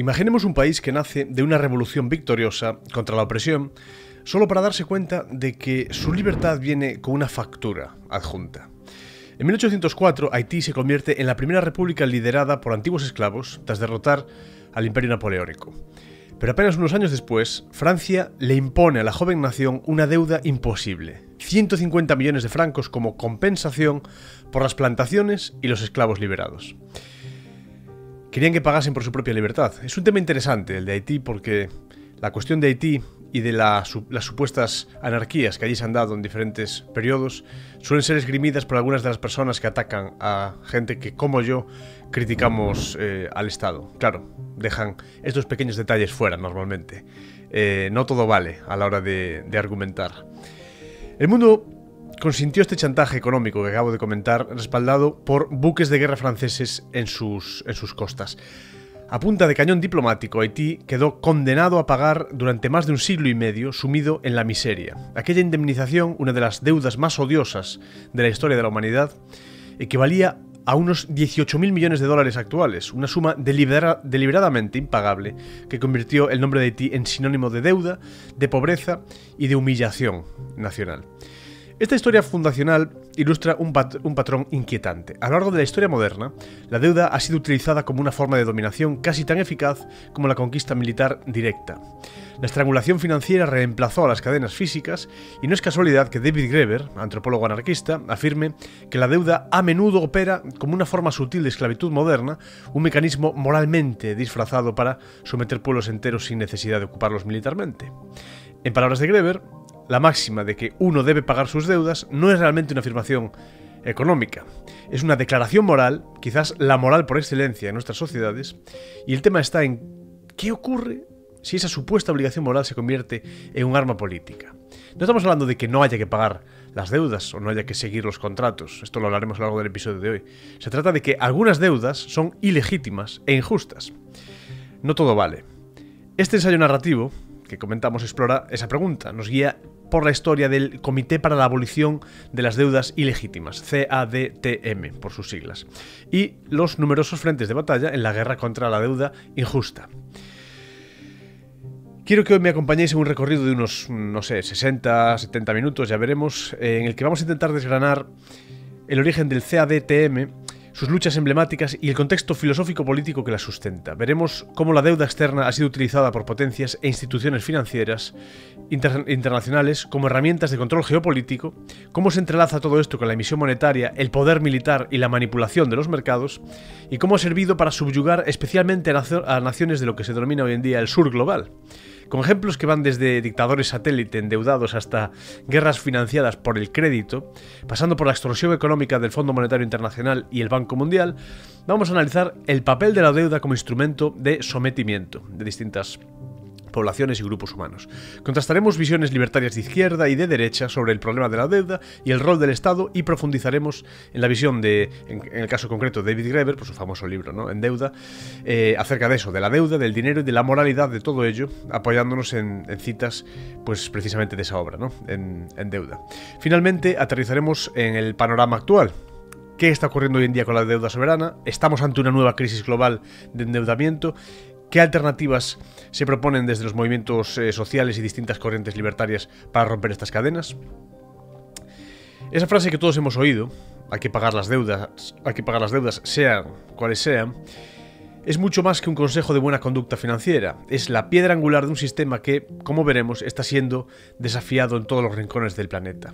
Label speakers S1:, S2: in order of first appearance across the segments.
S1: Imaginemos un país que nace de una revolución victoriosa contra la opresión solo para darse cuenta de que su libertad viene con una factura adjunta. En 1804, Haití se convierte en la primera república liderada por antiguos esclavos tras derrotar al Imperio Napoleónico. Pero apenas unos años después, Francia le impone a la joven nación una deuda imposible: 150 millones de francos como compensación por las plantaciones y los esclavos liberados. Querían que pagasen por su propia libertad. Es un tema interesante el de Haití, porque la cuestión de Haití y de las supuestas anarquías que allí se han dado en diferentes periodos suelen ser esgrimidas por algunas de las personas que atacan a gente que, como yo, criticamos al Estado. Claro, dejan estos pequeños detalles fuera normalmente. No todo vale a la hora de argumentar. El mundo consintió este chantaje económico que acabo de comentar, respaldado por buques de guerra franceses en sus costas. A punta de cañón diplomático, Haití quedó condenado a pagar durante más de un siglo y medio, sumido en la miseria. Aquella indemnización, una de las deudas más odiosas de la historia de la humanidad, equivalía a unos 18.000 millones de dólares actuales, una suma deliberadamente impagable que convirtió el nombre de Haití en sinónimo de deuda, de pobreza y de humillación nacional. Esta historia fundacional ilustra un patrón inquietante. A lo largo de la historia moderna, la deuda ha sido utilizada como una forma de dominación casi tan eficaz como la conquista militar directa. La estrangulación financiera reemplazó a las cadenas físicas, y no es casualidad que David Graeber, antropólogo anarquista, afirme que la deuda a menudo opera como una forma sutil de esclavitud moderna, un mecanismo moralmente disfrazado para someter pueblos enteros sin necesidad de ocuparlos militarmente. En palabras de Graeber, la máxima de que uno debe pagar sus deudas no es realmente una afirmación económica. Es una declaración moral, quizás la moral por excelencia en nuestras sociedades, y el tema está en qué ocurre si esa supuesta obligación moral se convierte en un arma política. No estamos hablando de que no haya que pagar las deudas o no haya que seguir los contratos. Esto lo hablaremos a lo largo del episodio de hoy. Se trata de que algunas deudas son ilegítimas e injustas. No todo vale. Este ensayo narrativo que comentamos explora esa pregunta. Nos guía por la historia del Comité para la Abolición de las Deudas Ilegítimas, CADTM por sus siglas, y los numerosos frentes de batalla en la guerra contra la deuda injusta. Quiero que hoy me acompañéis en un recorrido de unos, 60, 70 minutos, ya veremos, en el que vamos a intentar desgranar el origen del CADTM, sus luchas emblemáticas y el contexto filosófico-político que las sustenta. Veremos cómo la deuda externa ha sido utilizada por potencias e instituciones financieras internacionales como herramientas de control geopolítico, cómo se entrelaza todo esto con la emisión monetaria, el poder militar y la manipulación de los mercados, y cómo ha servido para subyugar especialmente a naciones de lo que se denomina hoy en día el sur global, con ejemplos que van desde dictadores satélite endeudados hasta guerras financiadas por el crédito, pasando por la extorsión económica del Fondo Monetario Internacional y el Banco Mundial. Vamos a analizar el papel de la deuda como instrumento de sometimiento de distintas poblaciones y grupos humanos. Contrastaremos visiones libertarias de izquierda y de derecha sobre el problema de la deuda y el rol del Estado, y profundizaremos en la visión de, en el caso concreto, de David Graeber, por su famoso libro, ¿no?, En Deuda, acerca de eso, de la deuda, del dinero y de la moralidad de todo ello, apoyándonos en citas, pues precisamente de esa obra, ¿no?, en Deuda. Finalmente, aterrizaremos en el panorama actual. ¿Qué está ocurriendo hoy en día con la deuda soberana? ¿Estamos ante una nueva crisis global de endeudamiento? ¿Qué alternativas se proponen desde los movimientos sociales y distintas corrientes libertarias para romper estas cadenas? Esa frase que todos hemos oído, hay que pagar las deudas, sean cuales sean, es mucho más que un consejo de buena conducta financiera. Es la piedra angular de un sistema que, como veremos, está siendo desafiado en todos los rincones del planeta.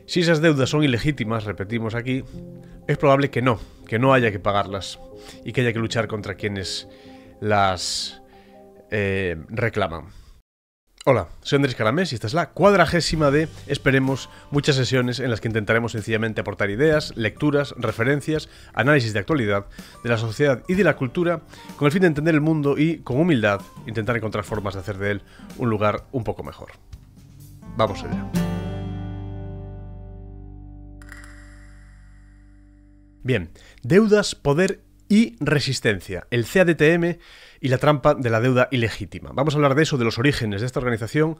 S1: Si esas deudas son ilegítimas, repetimos aquí, es probable que no haya que pagarlas y que haya que luchar contra quienes las reclaman. Hola, soy Andrés Caramés y esta es la 40ª de, esperemos, muchas sesiones en las que intentaremos sencillamente aportar ideas, lecturas, referencias, análisis de actualidad de la sociedad y de la cultura, con el fin de entender el mundo y, con humildad, intentar encontrar formas de hacer de él un lugar un poco mejor. Vamos allá. Bien, deudas, poder y resistencia, el CADTM y la trampa de la deuda ilegítima. Vamos a hablar de eso, de los orígenes de esta organización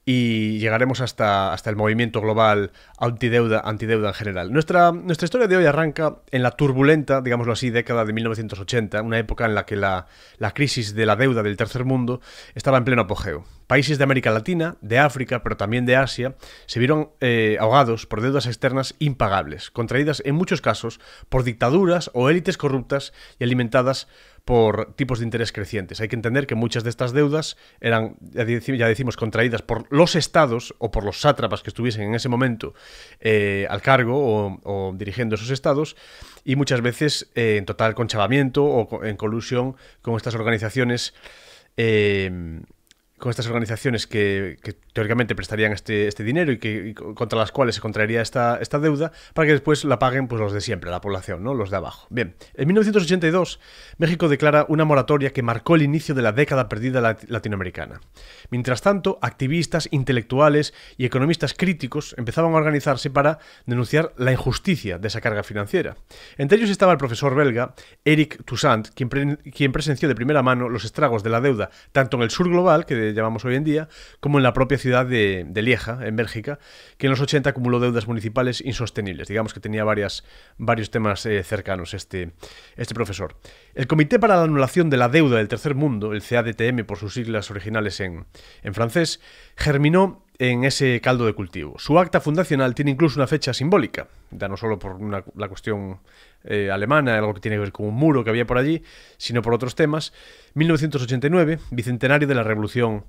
S1: y llegaremos hasta el movimiento global antideuda en general. Nuestra historia de hoy arranca en la turbulenta, digámoslo así, década de 1980, una época en la que la crisis de la deuda del tercer mundo estaba en pleno apogeo. Países de América Latina, de África, pero también de Asia, se vieron ahogados por deudas externas impagables, contraídas en muchos casos por dictaduras o élites corruptas y alimentadas por tipos de interés crecientes. Hay que entender que muchas de estas deudas eran, ya decimos, contraídas por los estados o por los sátrapas que estuviesen en ese momento al cargo o dirigiendo esos estados, y muchas veces en total conchavamiento o en colusión con estas organizaciones que teóricamente prestarían este dinero y contra las cuales se contraería esta deuda, para que después la paguen pues los de siempre, la población, ¿no? Los de abajo. Bien, en 1982 México declara una moratoria que marcó el inicio de la década perdida latinoamericana. Mientras tanto, activistas, intelectuales y economistas críticos empezaban a organizarse para denunciar la injusticia de esa carga financiera. Entre ellos estaba el profesor belga Eric Toussaint, quien presenció de primera mano los estragos de la deuda tanto en el sur global, que llamamos hoy en día, como en la propia ciudad de Lieja, en Bélgica, que en los 80 acumuló deudas municipales insostenibles. Digamos que tenía varios temas cercanos este profesor. El Comité para la Anulación de la Deuda del Tercer Mundo, el CADTM por sus siglas originales en francés, germinó en ese caldo de cultivo. Su acta fundacional tiene incluso una fecha simbólica, ya no solo por la cuestión alemana, algo que tiene que ver con un muro que había por allí, sino por otros temas. 1989, bicentenario de la Revolución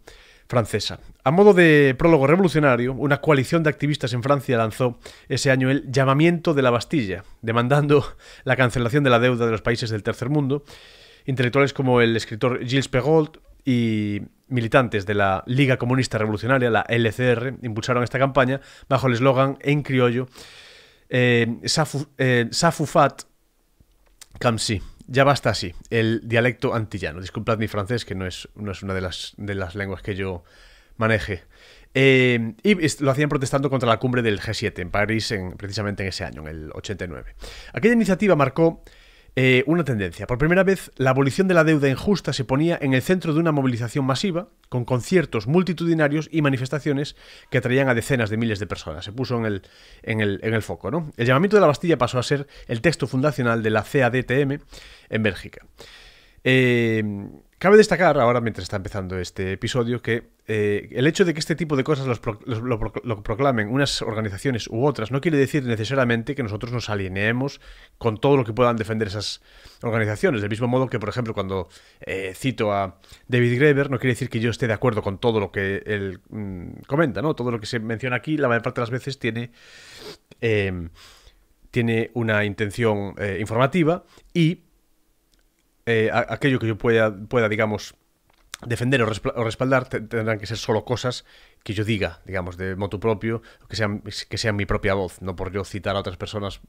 S1: Francesa. A modo de prólogo revolucionario, una coalición de activistas en Francia lanzó ese año el llamamiento de la Bastilla, demandando la cancelación de la deuda de los países del tercer mundo. Intelectuales como el escritor Gilles Perrault y militantes de la Liga Comunista Revolucionaria, la LCR, impulsaron esta campaña bajo el eslogan en criollo Ça fat comme si. Ya basta así, el dialecto antillano. Disculpad mi francés, que no es una de las lenguas que yo maneje. Y lo hacían protestando contra la cumbre del G7 en París, precisamente en ese año, en el 89. Aquella iniciativa marcó una tendencia. Por primera vez, la abolición de la deuda injusta se ponía en el centro de una movilización masiva, con conciertos multitudinarios y manifestaciones que atraían a decenas de miles de personas. Se puso en el foco, ¿no? El llamamiento de la Bastilla pasó a ser el texto fundacional de la CADTM en Bélgica. Cabe destacar, ahora mientras está empezando este episodio, que el hecho de que este tipo de cosas lo proclamen unas organizaciones u otras no quiere decir necesariamente que nosotros nos alineemos con todo lo que puedan defender esas organizaciones. Del mismo modo que, por ejemplo, cuando cito a David Graeber, no quiere decir que yo esté de acuerdo con todo lo que él comenta, ¿no? Todo lo que se menciona aquí, la mayor parte de las veces tiene una intención informativa, y aquello que yo pueda, digamos, defender o respaldar tendrán que ser solo cosas que yo diga, digamos, de motu propio, que sean mi propia voz, no por yo citar a otras personas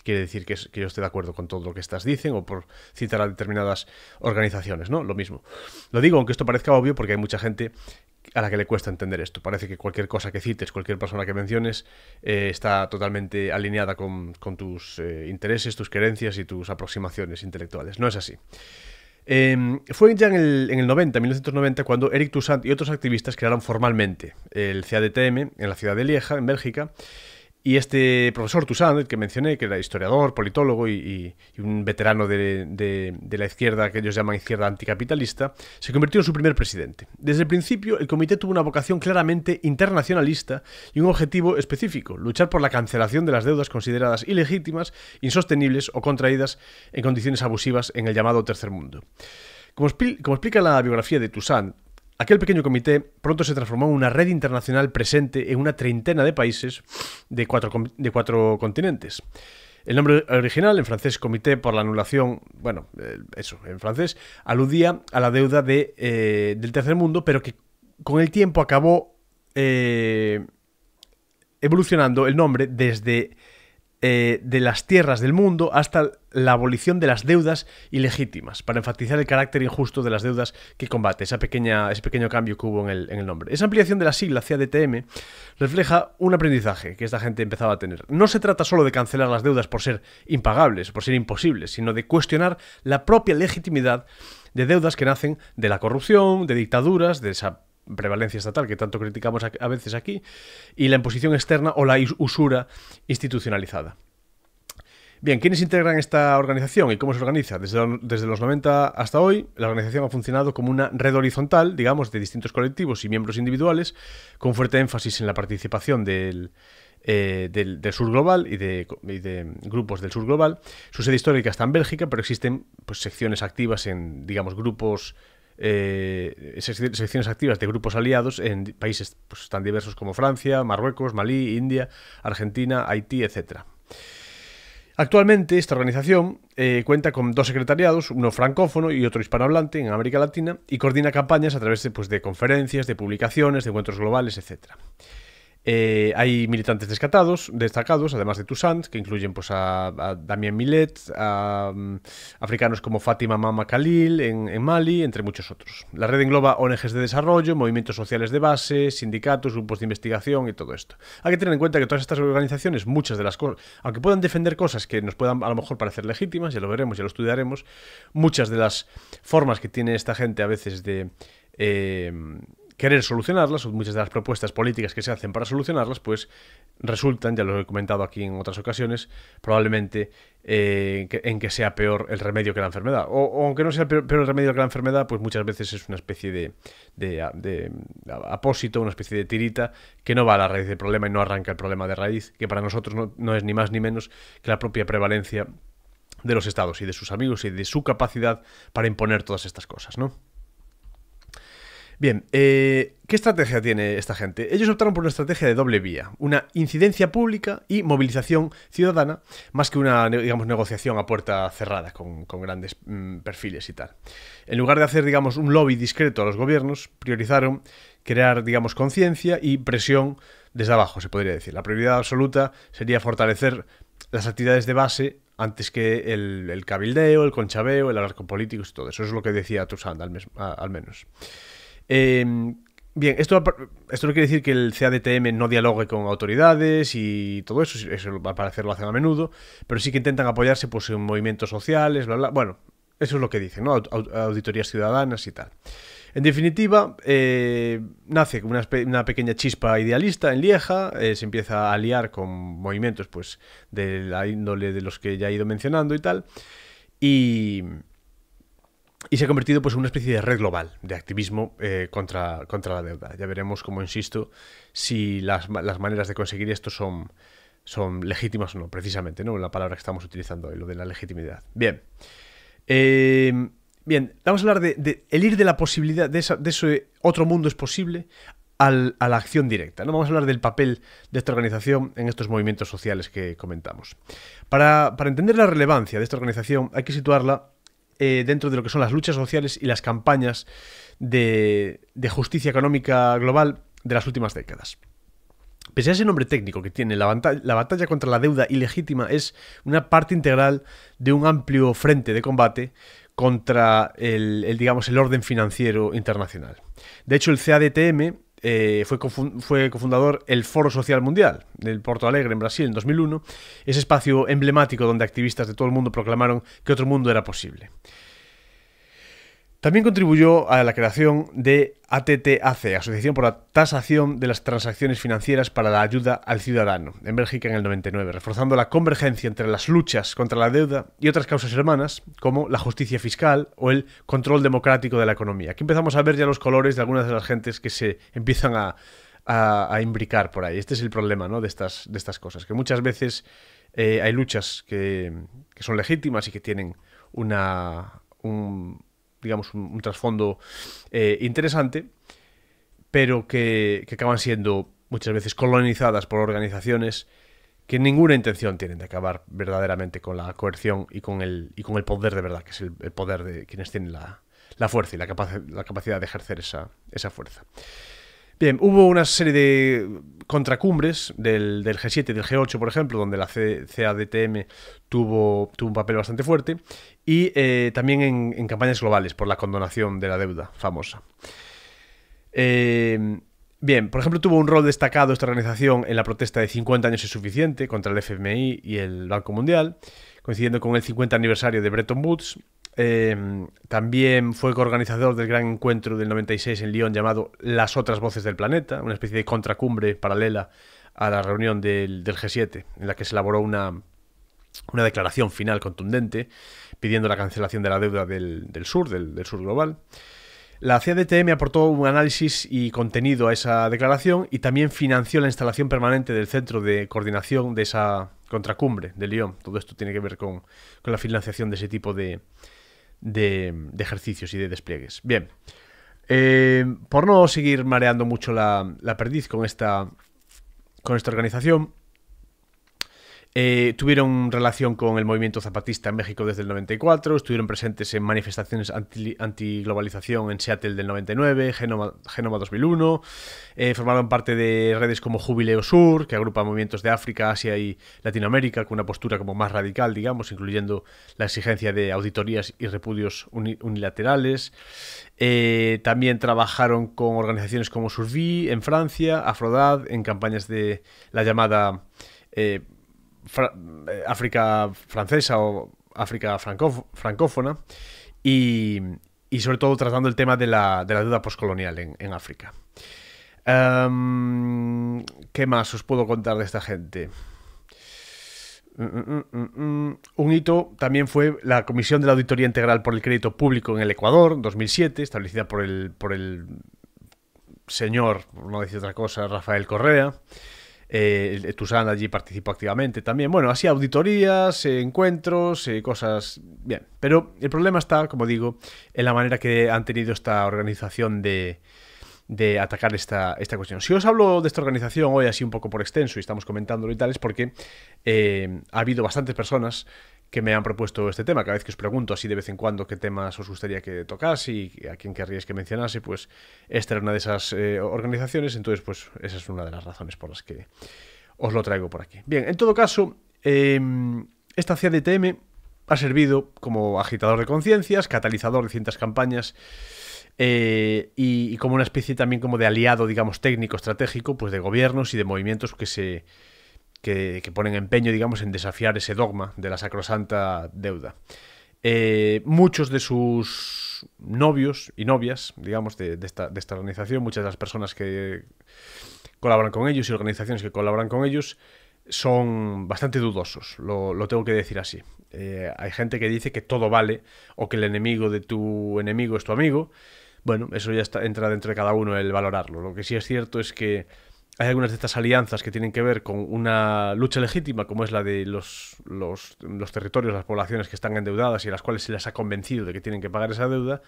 S1: quiere decir que yo esté de acuerdo con todo lo que estas dicen, o por citar a determinadas organizaciones, ¿no? Lo mismo. Lo digo, aunque esto parezca obvio, porque hay mucha gente a la que le cuesta entender esto. Parece que cualquier cosa que cites, cualquier persona que menciones, está totalmente alineada con tus intereses, tus creencias y tus aproximaciones intelectuales. No es así. Fue ya en el 1990, cuando Eric Toussaint y otros activistas crearon formalmente el CADTM en la ciudad de Lieja, en Bélgica. Y este profesor Toussaint, el que mencioné, que era historiador, politólogo y un veterano de la izquierda que ellos llaman izquierda anticapitalista, se convirtió en su primer presidente. Desde el principio, el comité tuvo una vocación claramente internacionalista y un objetivo específico: luchar por la cancelación de las deudas consideradas ilegítimas, insostenibles o contraídas en condiciones abusivas en el llamado Tercer Mundo. Como explica la biografía de Toussaint, aquel pequeño comité pronto se transformó en una red internacional presente en una treintena de países de cuatro continentes. El nombre original, en francés Comité por la Anulación, bueno, eso, en francés, aludía a la deuda del Tercer Mundo, pero que con el tiempo acabó evolucionando el nombre desde de las tierras del mundo hasta la abolición de las deudas ilegítimas, para enfatizar el carácter injusto de las deudas que combate, ese pequeño cambio que hubo en el nombre. Esa ampliación de la sigla CADTM refleja un aprendizaje que esta gente empezaba a tener. No se trata solo de cancelar las deudas por ser impagables, por ser imposibles, sino de cuestionar la propia legitimidad de deudas que nacen de la corrupción, de dictaduras, de esa prevalencia estatal que tanto criticamos a veces aquí, y la imposición externa o la usura institucionalizada. Bien, ¿quiénes integran esta organización y cómo se organiza? Desde los 90 hasta hoy, la organización ha funcionado como una red horizontal, digamos, de distintos colectivos y miembros individuales, con fuerte énfasis en la participación del sur global y de grupos del sur global. Su sede histórica está en Bélgica, pero existen pues, secciones activas en, digamos, grupos... secciones activas de grupos aliados en países pues, tan diversos como Francia, Marruecos, Malí, India, Argentina, Haití, etc. Actualmente esta organización cuenta con 2 secretariados, uno francófono y otro hispanohablante en América Latina, y coordina campañas a través de conferencias, de publicaciones, de encuentros globales, etc. Hay militantes destacados, además de Toussaint, que incluyen pues, a Damien Millet, a africanos como Fatima Mama Khalil en Mali, entre muchos otros. La red engloba ONGs de desarrollo, movimientos sociales de base, sindicatos, grupos de investigación y todo esto. Hay que tener en cuenta que todas estas organizaciones, muchas de las cosas, aunque puedan defender cosas que nos puedan a lo mejor parecer legítimas, ya lo veremos, ya lo estudiaremos, muchas de las formas que tiene esta gente a veces de... querer solucionarlas, o muchas de las propuestas políticas que se hacen para solucionarlas, pues resultan, ya lo he comentado aquí en otras ocasiones, probablemente en que sea peor el remedio que la enfermedad. O aunque no sea peor el remedio que la enfermedad, pues muchas veces es una especie de apósito, una especie de tirita que no va a la raíz del problema y no arranca el problema de raíz, que para nosotros no es ni más ni menos que la propia prevalencia de los estados y de sus amigos y de su capacidad para imponer todas estas cosas, ¿no? Bien, ¿qué estrategia tiene esta gente? Ellos optaron por una estrategia de doble vía, una incidencia pública y movilización ciudadana, más que una, digamos, negociación a puerta cerrada con grandes perfiles y tal. En lugar de hacer, digamos, un lobby discreto a los gobiernos, priorizaron crear, digamos, conciencia y presión desde abajo, se podría decir. La prioridad absoluta sería fortalecer las actividades de base antes que el cabildeo, el conchabeo, el hablar con políticos y todo eso. Eso es lo que decía Toussaint, al menos. Bien, esto no quiere decir que el CADTM no dialogue con autoridades y todo eso al parecer lo hacen a menudo, pero sí que intentan apoyarse pues, en movimientos sociales, bla, bla. Bueno, eso es lo que dicen, ¿no? Auditorías ciudadanas y tal. En definitiva, nace una pequeña chispa idealista en Lieja, se empieza a liar con movimientos pues, de la índole de los que ya he ido mencionando y tal, y se ha convertido pues, en una especie de red global de activismo contra la deuda. Ya veremos, como insisto, si las maneras de conseguir esto son legítimas o no, precisamente, ¿no? La palabra que estamos utilizando hoy, lo de la legitimidad. Bien. Vamos a hablar de el ir de la posibilidad de ese otro mundo es posible a la acción directa, ¿no? Vamos a hablar del papel de esta organización en estos movimientos sociales que comentamos. Para entender la relevancia de esta organización hay que situarla dentro de lo que son las luchas sociales y las campañas de justicia económica global de las últimas décadas. Pese a ese nombre técnico que tiene, la batalla contra la deuda ilegítima es una parte integral de un amplio frente de combate contra el orden financiero internacional. De hecho, el CADTM fue cofundador el Foro Social Mundial del Porto Alegre en Brasil en 2001, ese espacio emblemático donde activistas de todo el mundo proclamaron que otro mundo era posible. También contribuyó a la creación de ATTAC, Asociación por la Tasación de las Transacciones Financieras para la Ayuda al Ciudadano, en Bélgica en el 99, reforzando la convergencia entre las luchas contra la deuda y otras causas hermanas, como la justicia fiscal o el control democrático de la economía. Aquí empezamos a ver ya los colores de algunas de las gentes que se empiezan a imbricar por ahí. Este es el problema, ¿no? de estas cosas, que muchas veces hay luchas que son legítimas y que tienen un trasfondo interesante, pero que acaban siendo muchas veces colonizadas por organizaciones que ninguna intención tienen de acabar verdaderamente con la coerción y con el poder de verdad, que es el poder de quienes tienen la fuerza y la capacidad de ejercer esa fuerza. Bien, hubo una serie de contracumbres del G7 y del G8, por ejemplo, donde la CADTM tuvo un papel bastante fuerte, y también en campañas globales por la condonación de la deuda famosa. Bien, por ejemplo, tuvo un rol destacado esta organización en la protesta de 50 años es suficiente contra el FMI y el Banco Mundial, coincidiendo con el 50 aniversario de Bretton Woods, También fue coorganizador del gran encuentro del 96 en Lyon llamado Las otras voces del planeta, una especie de contracumbre paralela a la reunión del G7, en la que se elaboró una declaración final contundente pidiendo la cancelación de la deuda del sur global. La CADTM aportó un análisis y contenido a esa declaración y también financió la instalación permanente del centro de coordinación de esa contracumbre de Lyon. Todo esto tiene que ver con la financiación de ese tipo de ejercicios y de despliegues. Bien, por no seguir mareando mucho la perdiz con esta organización, tuvieron relación con el movimiento zapatista en México desde el 94, estuvieron presentes en manifestaciones antiglobalización en Seattle del 99, Genoma 2001, formaron parte de redes como Jubileo Sur, que agrupa movimientos de África, Asia y Latinoamérica con una postura como más radical, digamos, incluyendo la exigencia de auditorías y repudios unilaterales. También trabajaron con organizaciones como Survie en Francia, Afrodad, en campañas de la llamada África francesa o África francófona y sobre todo tratando el tema de la deuda postcolonial en África. ¿Qué más os puedo contar de esta gente? Un hito también fue la Comisión de la Auditoría Integral por el Crédito Público en el Ecuador, 2007, establecida por el señor, por no decir otra cosa, Rafael Correa. Tusán allí participó activamente también. Bueno, así auditorías, encuentros, cosas... Bien, pero el problema está, como digo, en la manera que han tenido esta organización de atacar esta cuestión. Si os hablo de esta organización hoy así un poco por extenso y estamos comentándolo y tal, es porque ha habido bastantes personas que me han propuesto este tema. Cada vez que os pregunto así de vez en cuando qué temas os gustaría que tocase y a quién querríais que mencionase, pues esta era una de esas organizaciones, entonces pues esa es una de las razones por las que os lo traigo por aquí. Bien, en todo caso, esta CADTM ha servido como agitador de conciencias, catalizador de ciertas campañas y como una especie también como de aliado, digamos, técnico, estratégico, pues de gobiernos y de movimientos que ponen empeño, digamos, en desafiar ese dogma de la sacrosanta deuda. Muchos de sus novios y novias, digamos, de esta organización, muchas de las personas que colaboran con ellos y organizaciones que colaboran con ellos son bastante dudosos, lo tengo que decir así. Hay gente que dice que todo vale o que el enemigo de tu enemigo es tu amigo. Bueno, eso ya entra dentro de cada uno el valorarlo. Lo que sí es cierto es que hay algunas de estas alianzas que tienen que ver con una lucha legítima, como es la de los territorios, las poblaciones que están endeudadas y a las cuales se les ha convencido de que tienen que pagar esa deuda.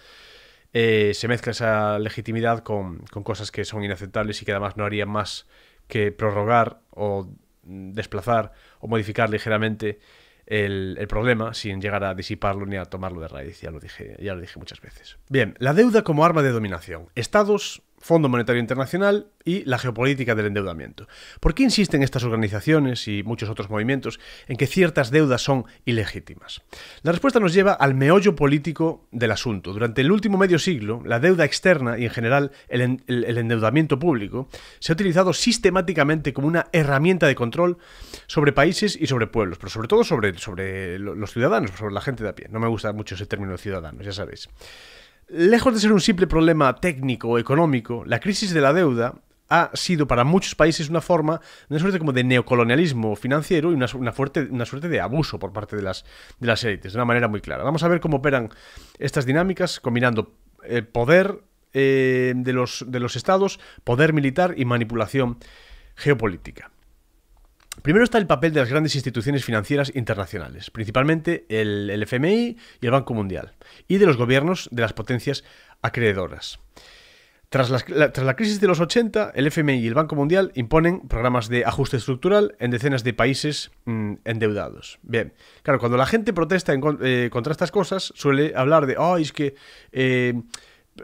S1: Se mezcla esa legitimidad con cosas que son inaceptables y que además no harían más que prorrogar o desplazar o modificar ligeramente el problema sin llegar a disiparlo ni a tomarlo de raíz. Ya lo dije muchas veces. Bien, la deuda como arma de dominación. Estados, Fondo Monetario Internacional y la geopolítica del endeudamiento. ¿Por qué insisten estas organizaciones y muchos otros movimientos en que ciertas deudas son ilegítimas? La respuesta nos lleva al meollo político del asunto. Durante el último medio siglo, la deuda externa y en general el endeudamiento público se ha utilizado sistemáticamente como una herramienta de control sobre países y sobre pueblos, pero sobre todo sobre los ciudadanos, sobre la gente de a pie. No me gusta mucho ese término ciudadanos, ya sabéis. Lejos de ser un simple problema técnico o económico, la crisis de la deuda ha sido para muchos países una suerte como de neocolonialismo financiero y una suerte de abuso por parte de las élites, de una manera muy clara. Vamos a ver cómo operan estas dinámicas combinando el poder de los estados, poder militar y manipulación geopolítica. Primero está el papel de las grandes instituciones financieras internacionales, principalmente el FMI y el Banco Mundial, y de los gobiernos de las potencias acreedoras. Tras la crisis de los 80, el FMI y el Banco Mundial imponen programas de ajuste estructural en decenas de países endeudados. Bien, claro, cuando la gente protesta contra estas cosas, suele hablar de es que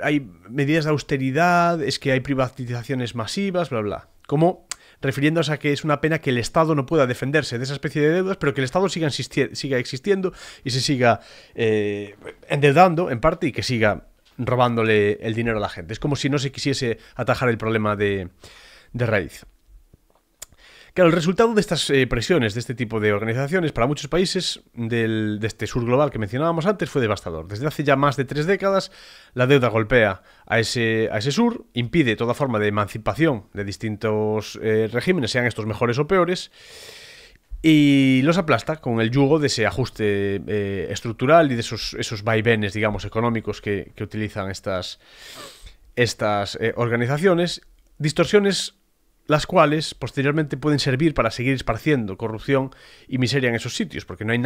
S1: hay medidas de austeridad, es que hay privatizaciones masivas, bla, bla. Como refiriéndose a que es una pena que el Estado no pueda defenderse de esa especie de deudas, pero que el Estado siga existiendo y se siga endeudando en parte y que siga robándole el dinero a la gente. Es como si no se quisiese atajar el problema de raíz. Claro, el resultado de estas presiones, de este tipo de organizaciones, para muchos países de este sur global que mencionábamos antes, fue devastador. Desde hace ya más de 3 décadas, la deuda golpea a ese sur, impide toda forma de emancipación de distintos regímenes, sean estos mejores o peores, y los aplasta con el yugo de ese ajuste estructural y de esos vaivenes, digamos, económicos que utilizan estas organizaciones, distorsiones las cuales posteriormente pueden servir para seguir esparciendo corrupción y miseria en esos sitios, porque no hay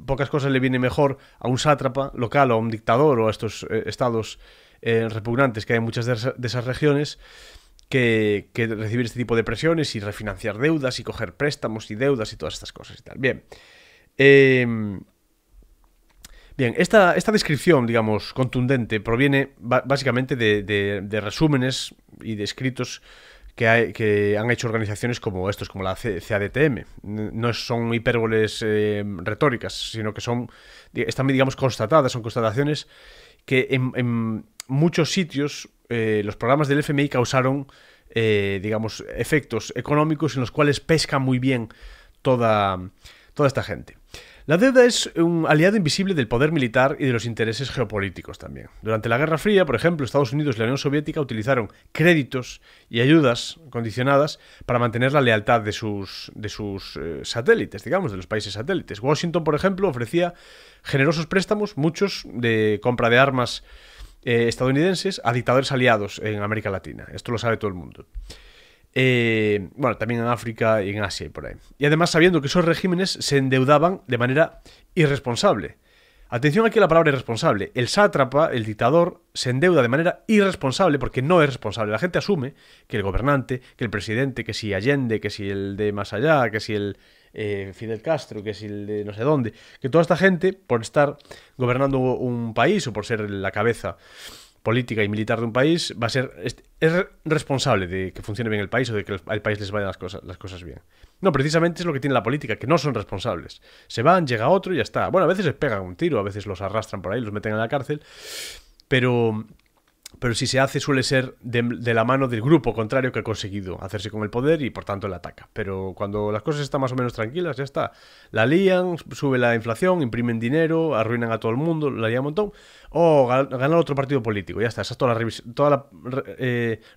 S1: pocas cosas le viene mejor a un sátrapa local o a un dictador o a estos estados repugnantes que hay en muchas de esas regiones que recibir este tipo de presiones y refinanciar deudas y coger préstamos y deudas y todas estas cosas y tal. Bien, esta descripción, digamos, contundente proviene básicamente de resúmenes y de escritos que han hecho organizaciones como la CADTM. No son hipérboles retóricas, sino que están, digamos, constatadas, son constataciones que en muchos sitios los programas del FMI causaron, digamos, efectos económicos en los cuales pesca muy bien toda esta gente. La deuda es un aliado invisible del poder militar y de los intereses geopolíticos también. Durante la Guerra Fría, por ejemplo, Estados Unidos y la Unión Soviética utilizaron créditos y ayudas condicionadas para mantener la lealtad de sus satélites, digamos, de los países satélites. Washington, por ejemplo, ofrecía generosos préstamos, muchos de compra de armas estadounidenses, a dictadores aliados en América Latina. Esto lo sabe todo el mundo. Bueno, también en África y en Asia y por ahí. Y además sabiendo que esos regímenes se endeudaban de manera irresponsable. Atención aquí a la palabra irresponsable. El sátrapa, el dictador, se endeuda de manera irresponsable porque no es responsable. La gente asume que el gobernante, que el presidente, que si Allende, que si el de más allá, que si el Fidel Castro, que si el de no sé dónde, que toda esta gente, por estar gobernando un país o por ser la cabeza política y militar de un país, es responsable de que funcione bien el país o de que al país les vayan las cosas bien. No, precisamente es lo que tiene la política, que no son responsables. Se van, llega otro y ya está. Bueno, a veces les pegan un tiro, a veces los arrastran por ahí, los meten en la cárcel, pero si se hace suele ser de la mano del grupo contrario que ha conseguido hacerse con el poder y por tanto le ataca. Pero cuando las cosas están más o menos tranquilas, ya está. La lían, sube la inflación, imprimen dinero, arruinan a todo el mundo, la lían un montón. O gana otro partido político, ya está. Esa es toda la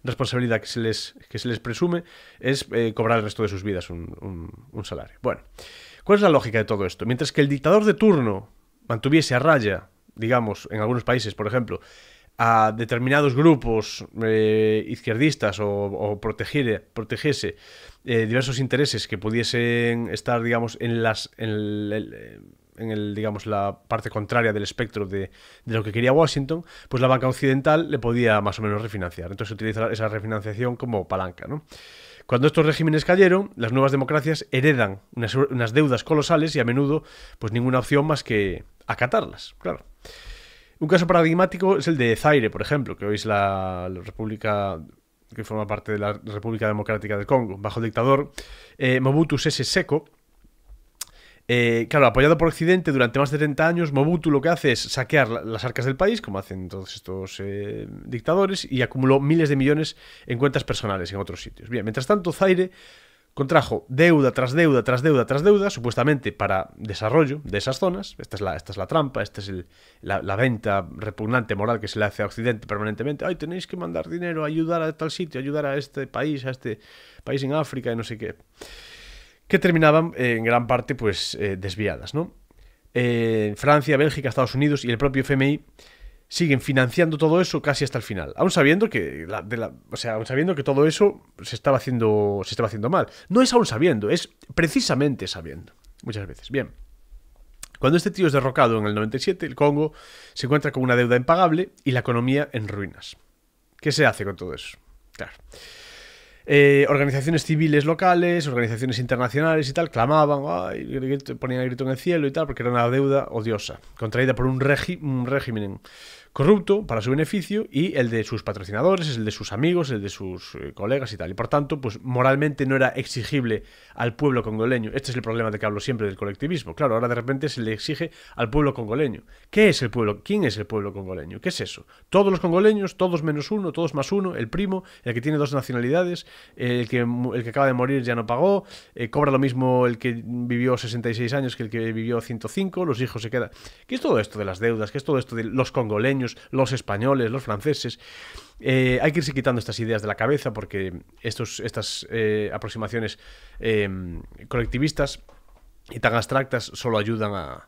S1: responsabilidad que se les presume, es cobrar el resto de sus vidas un salario. Bueno, ¿cuál es la lógica de todo esto? Mientras que el dictador de turno mantuviese a raya, digamos, en algunos países, por ejemplo, a determinados grupos izquierdistas o protegiese diversos intereses que pudiesen estar, digamos, digamos, la parte contraria del espectro de lo que quería Washington, pues la banca occidental le podía más o menos refinanciar. Entonces se utiliza esa refinanciación como palanca, ¿no? Cuando estos regímenes cayeron, las nuevas democracias heredan unas deudas colosales y a menudo pues ninguna opción más que acatarlas, claro. Un caso paradigmático es el de Zaire, por ejemplo, que hoy es la república que forma parte de la República Democrática del Congo, bajo el dictador Mobutu Sese Seko. Claro, apoyado por Occidente durante más de 30 años, Mobutu lo que hace es saquear las arcas del país, como hacen todos estos dictadores, y acumuló miles de millones en cuentas personales en otros sitios. Bien, mientras tanto, Zaire contrajo deuda tras deuda tras deuda tras deuda, supuestamente para desarrollo de esas zonas. Esta es la trampa, esta es la venta repugnante moral que se le hace a Occidente permanentemente. Ay, tenéis que mandar dinero, ayudar a tal sitio, ayudar a este país en África y no sé qué. Que terminaban en gran parte pues desviadas, ¿no? Francia, Bélgica, Estados Unidos y el propio FMI siguen financiando todo eso casi hasta el final, aún sabiendo que todo eso se estaba haciendo mal. No es aún sabiendo, es precisamente sabiendo, muchas veces. Bien, cuando este tío es derrocado en el 97, el Congo se encuentra con una deuda impagable y la economía en ruinas. ¿Qué se hace con todo eso? Claro. Organizaciones civiles locales, organizaciones internacionales y tal, clamaban, ponían el grito en el cielo y tal, porque era una deuda odiosa, contraída por un régimen corrupto para su beneficio, y el de sus patrocinadores, el de sus amigos, el de sus colegas y tal. Y por tanto, pues moralmente no era exigible al pueblo congoleño. Este es el problema de que hablo siempre del colectivismo. Claro, ahora de repente se le exige al pueblo congoleño. ¿Qué es el pueblo? ¿Quién es el pueblo congoleño? ¿Qué es eso? Todos los congoleños, todos menos uno, todos más uno, el primo, el que tiene dos nacionalidades, el que acaba de morir ya no pagó, cobra lo mismo el que vivió 66 años que el que vivió 105, los hijos se quedan. ¿Qué es todo esto de las deudas? ¿Qué es todo esto de los congoleños, los españoles, los franceses? Hay que irse quitando estas ideas de la cabeza, porque estas aproximaciones colectivistas y tan abstractas solo ayudan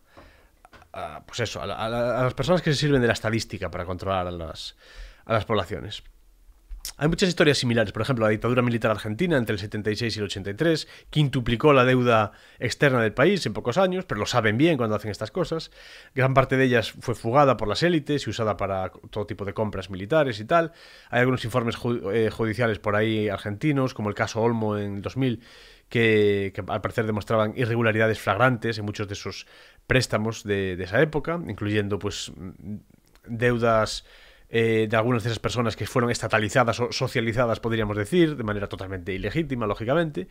S1: pues eso, a las personas que se sirven de la estadística para controlar a las poblaciones. Hay muchas historias similares. Por ejemplo, la dictadura militar argentina entre el 76 y el 83 quintuplicó la deuda externa del país en pocos años, pero lo saben bien cuando hacen estas cosas. Gran parte de ellas fue fugada por las élites y usada para todo tipo de compras militares y tal. Hay algunos informes judiciales por ahí argentinos, como el caso Olmo en 2000, que al parecer demostraban irregularidades flagrantes en muchos de esos préstamos de esa época, incluyendo pues deudas de algunas de esas personas que fueron estatalizadas o socializadas, podríamos decir, de manera totalmente ilegítima, lógicamente.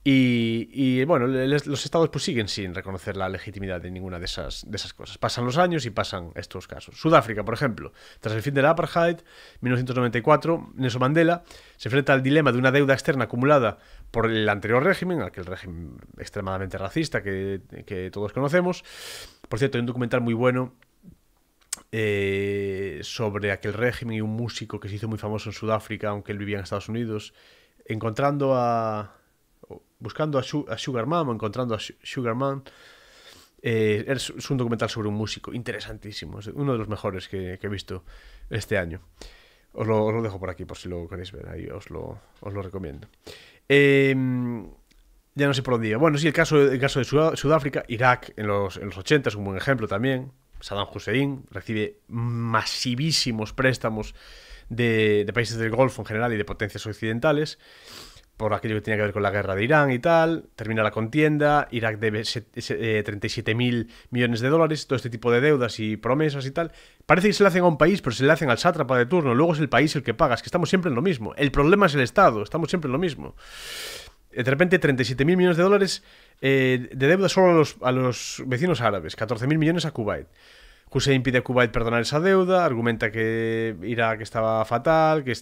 S1: Y bueno, los estados pues siguen sin reconocer la legitimidad de ninguna de esas cosas. Pasan los años y pasan estos casos. Sudáfrica, por ejemplo, tras el fin del apartheid, 1994, Nelson Mandela se enfrenta al dilema de una deuda externa acumulada por el anterior régimen, aquel régimen extremadamente racista que todos conocemos. Por cierto, hay un documental muy bueno sobre aquel régimen y un músico que se hizo muy famoso en Sudáfrica, aunque él vivía en Estados Unidos, buscando a Sugar Man, o encontrando a Sugar Man. Es un documental sobre un músico interesantísimo, es uno de los mejores que he visto este año. Os lo dejo por aquí por si lo queréis ver, ahí os lo recomiendo. Ya no sé por dónde iba. Bueno, sí, el caso de Sudáfrica. Irak en los 80 es un buen ejemplo también. Saddam Hussein recibe masivísimos préstamos de países del Golfo en general y de potencias occidentales por aquello que tenía que ver con la guerra de Irán y tal. Termina la contienda, Irak debe 37.000 millones de dólares, todo este tipo de deudas y promesas y tal. Parece que se le hacen a un país, pero se le hacen al sátrapa de turno, luego es el país el que paga. Es que estamos siempre en lo mismo. El problema es el Estado, estamos siempre en lo mismo. De repente 37.000 millones de dólares de deuda solo a los vecinos árabes, 14.000 millones a Kuwait. Hussein pide a Kuwait perdonar esa deuda, argumenta que Irak estaba fatal, que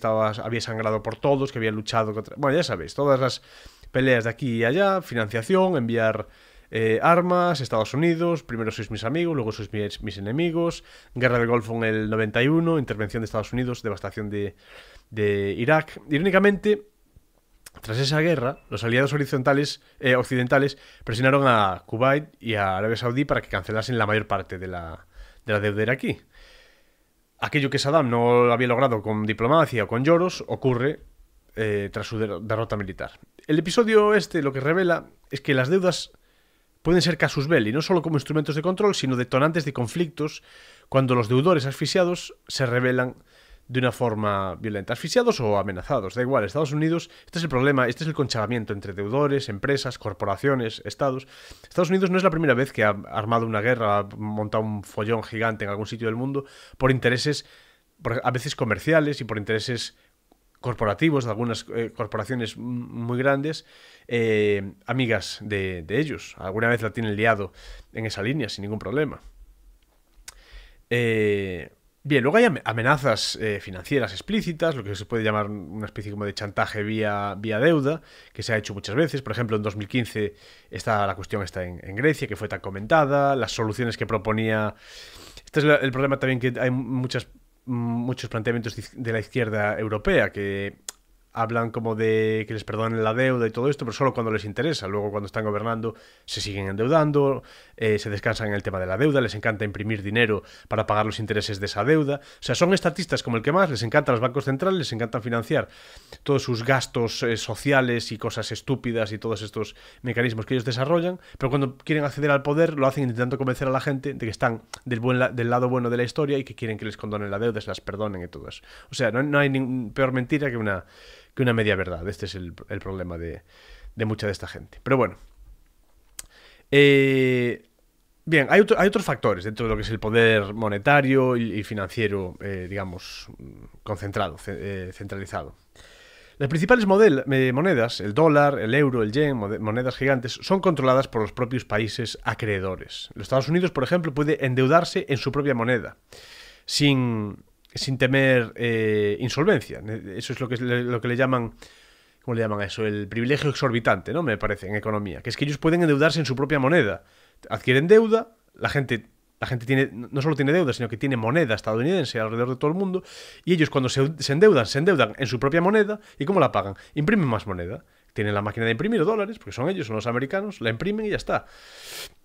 S1: había sangrado por todos, que había luchado contra... Bueno, ya sabéis, todas las peleas de aquí y allá, financiación, enviar armas, Estados Unidos, primero sois mis amigos, luego sois mis enemigos, guerra del Golfo en el 91, intervención de Estados Unidos, devastación de Irak. Irónicamente, tras esa guerra, los aliados occidentales presionaron a Kuwait y a Arabia Saudí para que cancelasen la mayor parte de la deuda iraquí. Aquello que Saddam no había logrado con diplomacia o con lloros ocurre tras su derrota militar. El episodio lo que revela es que las deudas pueden ser casus belli, no solo como instrumentos de control, sino detonantes de conflictos cuando los deudores asfixiados se rebelan de una forma violenta, asfixiados o amenazados, da igual. Estados Unidos, este es el problema, este es el conchavamiento entre deudores, empresas, corporaciones, estados. Estados Unidos no es la primera vez que ha armado una guerra, ha montado un follón gigante en algún sitio del mundo por intereses, a veces comerciales y por intereses corporativos de algunas corporaciones muy grandes, amigas de ellos. Alguna vez la tienen liado en esa línea sin ningún problema. Bien, luego hay amenazas financieras explícitas, lo que se puede llamar una especie como de chantaje vía deuda, que se ha hecho muchas veces. Por ejemplo, en 2015 la cuestión está en Grecia, que fue tan comentada, las soluciones que proponía... Este es el problema también, que hay muchos planteamientos de la izquierda europea que hablan como de que les perdonen la deuda y todo esto, pero solo cuando les interesa. Luego, cuando están gobernando, se siguen endeudando, se descansan en el tema de la deuda, les encanta imprimir dinero para pagar los intereses de esa deuda. O sea, son estatistas como el que más, les encantan los bancos centrales, les encantan financiar todos sus gastos sociales y cosas estúpidas y todos estos mecanismos que ellos desarrollan, pero cuando quieren acceder al poder lo hacen intentando convencer a la gente de que están del lado bueno de la historia y que quieren que les condonen la deuda, se las perdonen y todo eso. O sea, no hay peor mentira que una media verdad. Este es el problema de mucha de esta gente. Pero bueno, Bien, hay otros factores dentro de lo que es el poder monetario y financiero, digamos, concentrado, centralizado. Las principales monedas, el dólar, el euro, el yen, monedas gigantes, son controladas por los propios países acreedores. Los Estados Unidos, por ejemplo, puede endeudarse en su propia moneda, sin temer insolvencia. Eso es lo que le llaman, ¿cómo le llaman a eso? El privilegio exorbitante, ¿no? Me parece, en economía. Que es que ellos pueden endeudarse en su propia moneda. Adquieren deuda, la gente tiene, no solo tiene deuda, sino que tiene moneda estadounidense alrededor de todo el mundo, y ellos cuando se endeudan en su propia moneda. ¿Y cómo la pagan? Imprimen más moneda. Tienen la máquina de imprimir dólares, porque son ellos, son los americanos, la imprimen y ya está.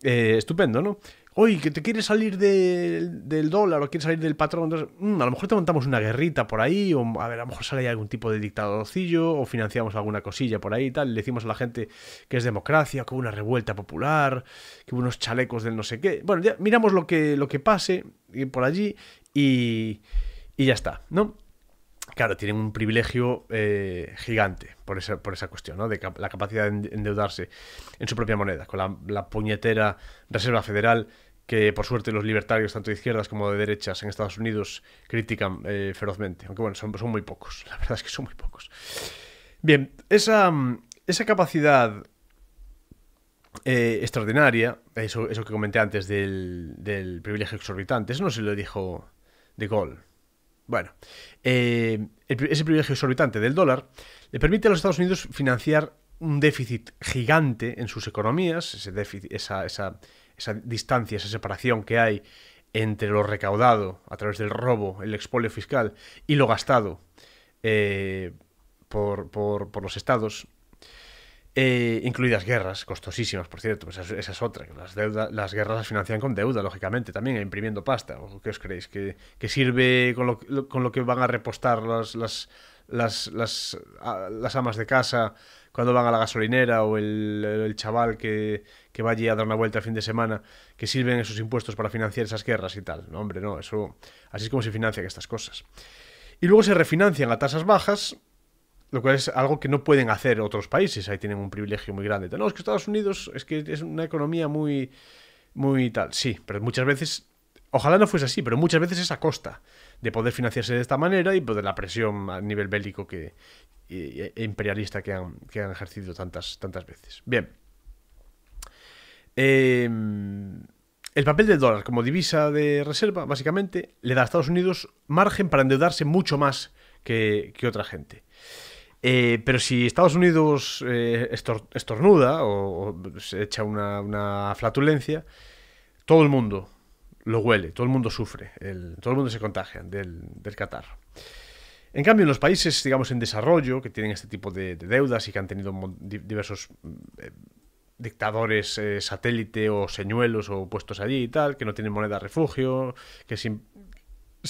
S1: Estupendo, ¿no? Oye, que te quieres salir del dólar o quieres salir del patrón, entonces, a lo mejor te montamos una guerrita por ahí, o a ver, a lo mejor sale algún tipo de dictadorcillo, o financiamos alguna cosilla por ahí y tal, y le decimos a la gente que es democracia, que hubo una revuelta popular, que hubo unos chalecos del no sé qué. Bueno, ya miramos lo que pase por allí y ya está, ¿no? Claro, tienen un privilegio gigante por esa cuestión, ¿no? De la capacidad de endeudarse en su propia moneda, con la puñetera Reserva Federal que, por suerte, los libertarios, tanto de izquierdas como de derechas en Estados Unidos, critican ferozmente. Aunque, bueno, son muy pocos. La verdad es que son muy pocos. Bien, esa capacidad extraordinaria, eso que comenté antes del privilegio exorbitante, eso no se lo dijo De Gaulle. Bueno, ese privilegio exorbitante del dólar le permite a los Estados Unidos financiar un déficit gigante en sus economías, esa distancia, esa separación que hay entre lo recaudado a través del robo, el expolio fiscal, y lo gastado por los estados, incluidas guerras, costosísimas, por cierto, pues esa es otra. Las guerras las financian con deuda, lógicamente, también, imprimiendo pasta. ¿O qué os creéis? ¿Que sirve con lo que van a repostar las amas de casa cuando van a la gasolinera, o el chaval que va allí a dar una vuelta el fin de semana, que sirven esos impuestos para financiar esas guerras y tal? No, hombre, no, eso así es como se financian estas cosas. Y luego se refinancian a tasas bajas, lo cual es algo que no pueden hacer otros países. Ahí tienen un privilegio muy grande. No, es que Estados Unidos es que es una economía muy tal. Sí, pero muchas veces, ojalá no fuese así, pero muchas veces es a costa de poder financiarse de esta manera y de la presión a nivel bélico e imperialista que han ejercido tantas veces. Bien. El papel del dólar como divisa de reserva, básicamente, le da a Estados Unidos margen para endeudarse mucho más que otra gente. Pero si Estados Unidos estornuda o se echa una flatulencia, todo el mundo lo huele, todo el mundo sufre, todo el mundo se contagia del catarro. En cambio, en los países, digamos, en desarrollo, que tienen este tipo de deudas y que han tenido diversos dictadores satélite o señuelos o puestos allí y tal, que no tienen moneda de refugio, que se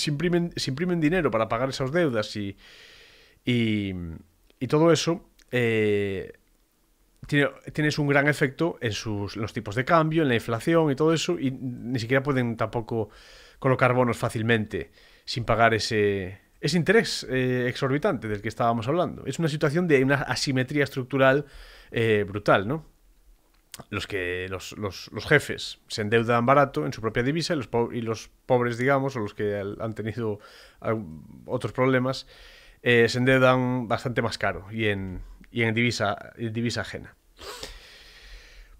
S1: imprimen dinero para pagar esas deudas y todo eso, tienes un gran efecto en los tipos de cambio, en la inflación y todo eso, y ni siquiera pueden tampoco colocar bonos fácilmente sin pagar ese interés exorbitante del que estábamos hablando. Es una situación de una asimetría estructural brutal, ¿no? Los jefes se endeudan barato en su propia divisa, y los pobres, digamos, o los que han tenido otros problemas, se endeudan bastante más caro y en divisa ajena.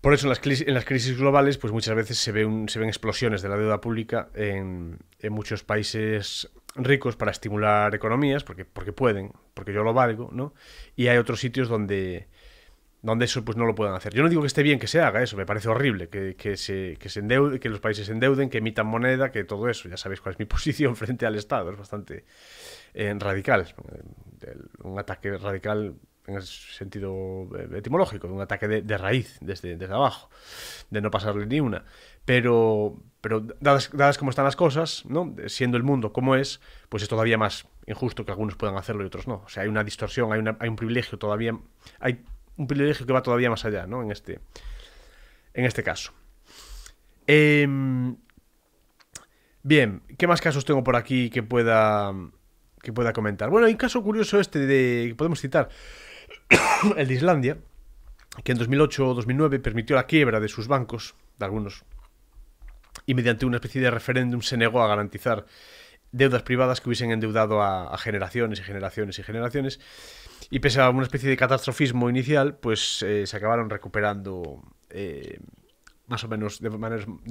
S1: Por eso en las crisis globales, pues muchas veces se ven explosiones de la deuda pública en muchos países ricos para estimular economías, porque pueden, porque yo lo valgo, ¿no? Y hay otros sitios donde eso pues no lo puedan hacer. Yo no digo que esté bien que se haga eso, me parece horrible que se endeude, que los países se endeuden, que emitan moneda, que todo eso. Ya sabéis cuál es mi posición frente al Estado, es bastante radical, un ataque radical en el sentido etimológico, un ataque de raíz, desde abajo, de no pasarle ni una. Pero dadas como están las cosas, ¿no? Siendo el mundo como es, pues es todavía más injusto que algunos puedan hacerlo y otros no. O sea, hay una distorsión, hay un privilegio todavía, hay un privilegio que va todavía más allá, ¿no? En este caso. Bien, ¿qué más casos tengo por aquí que pueda comentar? Bueno, hay un caso curioso que podemos citar, el de Islandia, que en 2008 o 2009 permitió la quiebra de sus bancos, de algunos y mediante una especie de referéndum se negó a garantizar deudas privadas que hubiesen endeudado a generaciones y generaciones y generaciones. Y pese a una especie de catastrofismo inicial, pues se acabaron recuperando más o menos de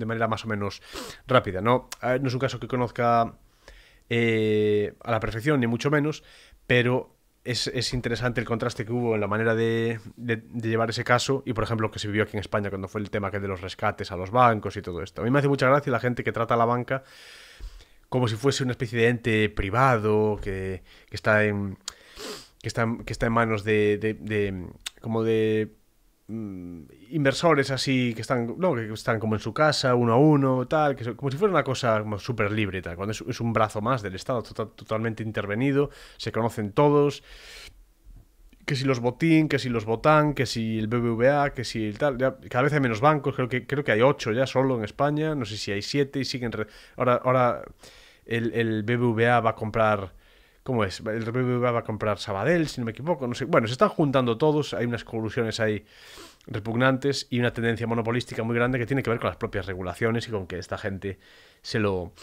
S1: manera más o menos rápida. No es un caso que conozca a la perfección, ni mucho menos, pero es interesante el contraste que hubo en la manera de llevar ese caso y, por ejemplo, que se vivió aquí en España cuando fue el tema que de los rescates a los bancos y todo esto. A mí me hace mucha gracia la gente que trata a la banca como si fuese una especie de ente privado que está en manos como de inversores así que están como en su casa uno a uno, tal, como si fuera una cosa súper libre, tal, cuando es un brazo más del Estado totalmente intervenido, se conocen todos, que si los Botín, que si los Botán, que si el BBVA, que si el tal, ya, cada vez hay menos bancos, creo que hay 8 ya solo en España, no sé si hay 7 y siguen ahora el BBVA va a comprar, ¿cómo es? El BBVA va a comprar Sabadell, si no me equivoco, no sé. Bueno, se están juntando todos, hay unas colusiones ahí repugnantes y una tendencia monopolística muy grande que tiene que ver con las propias regulaciones y con que esta gente se lo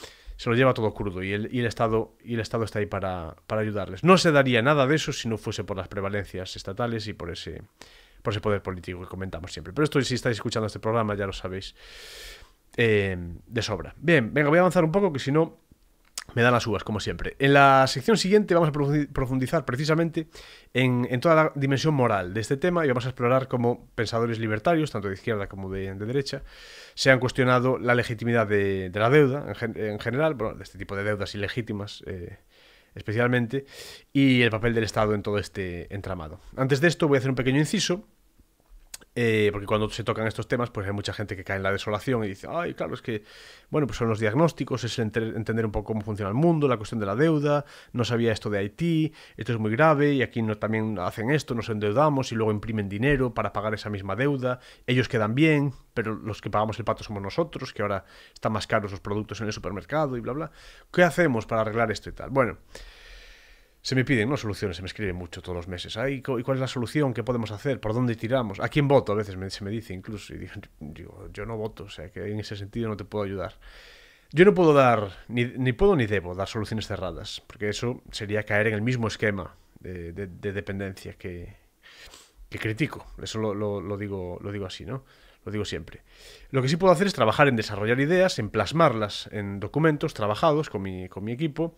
S1: lleva todo crudo y el Estado está ahí para ayudarles. No se daría nada de eso si no fuese por las prevalencias estatales y por ese poder político que comentamos siempre. Pero esto, si estáis escuchando este programa, ya lo sabéis de sobra. Bien, venga, voy a avanzar un poco, que si no me dan las uvas, como siempre. En la sección siguiente vamos a profundizar precisamente en toda la dimensión moral de este tema y vamos a explorar cómo pensadores libertarios, tanto de izquierda como de derecha, se han cuestionado la legitimidad de la deuda en general, bueno, de este tipo de deudas ilegítimas especialmente, y el papel del Estado en todo este entramado. Antes de esto voy a hacer un pequeño inciso, porque cuando se tocan estos temas, pues hay mucha gente que cae en la desolación y dice, ay, claro, es que, bueno, pues son los diagnósticos, es entender un poco cómo funciona el mundo, la cuestión de la deuda, no sabía esto de Haití, esto es muy grave, y aquí también hacen esto, nos endeudamos y luego imprimen dinero para pagar esa misma deuda, ellos quedan bien, pero los que pagamos el pato somos nosotros, que ahora están más caros los productos en el supermercado y bla, bla. ¿Qué hacemos para arreglar esto y tal? Bueno, se me piden, ¿no?, soluciones, se me escriben mucho todos los meses. Ay, ¿y cuál es la solución? ¿Qué podemos hacer? ¿Por dónde tiramos? ¿A quién voto? A veces se me dice incluso. Y digo, yo no voto, o sea, que en ese sentido no te puedo ayudar. Yo no puedo dar, ni puedo ni debo dar soluciones cerradas, porque eso sería caer en el mismo esquema de dependencia que critico. Eso lo digo así, ¿no? Lo digo siempre. Lo que sí puedo hacer es trabajar en desarrollar ideas, en plasmarlas en documentos trabajados con mi equipo,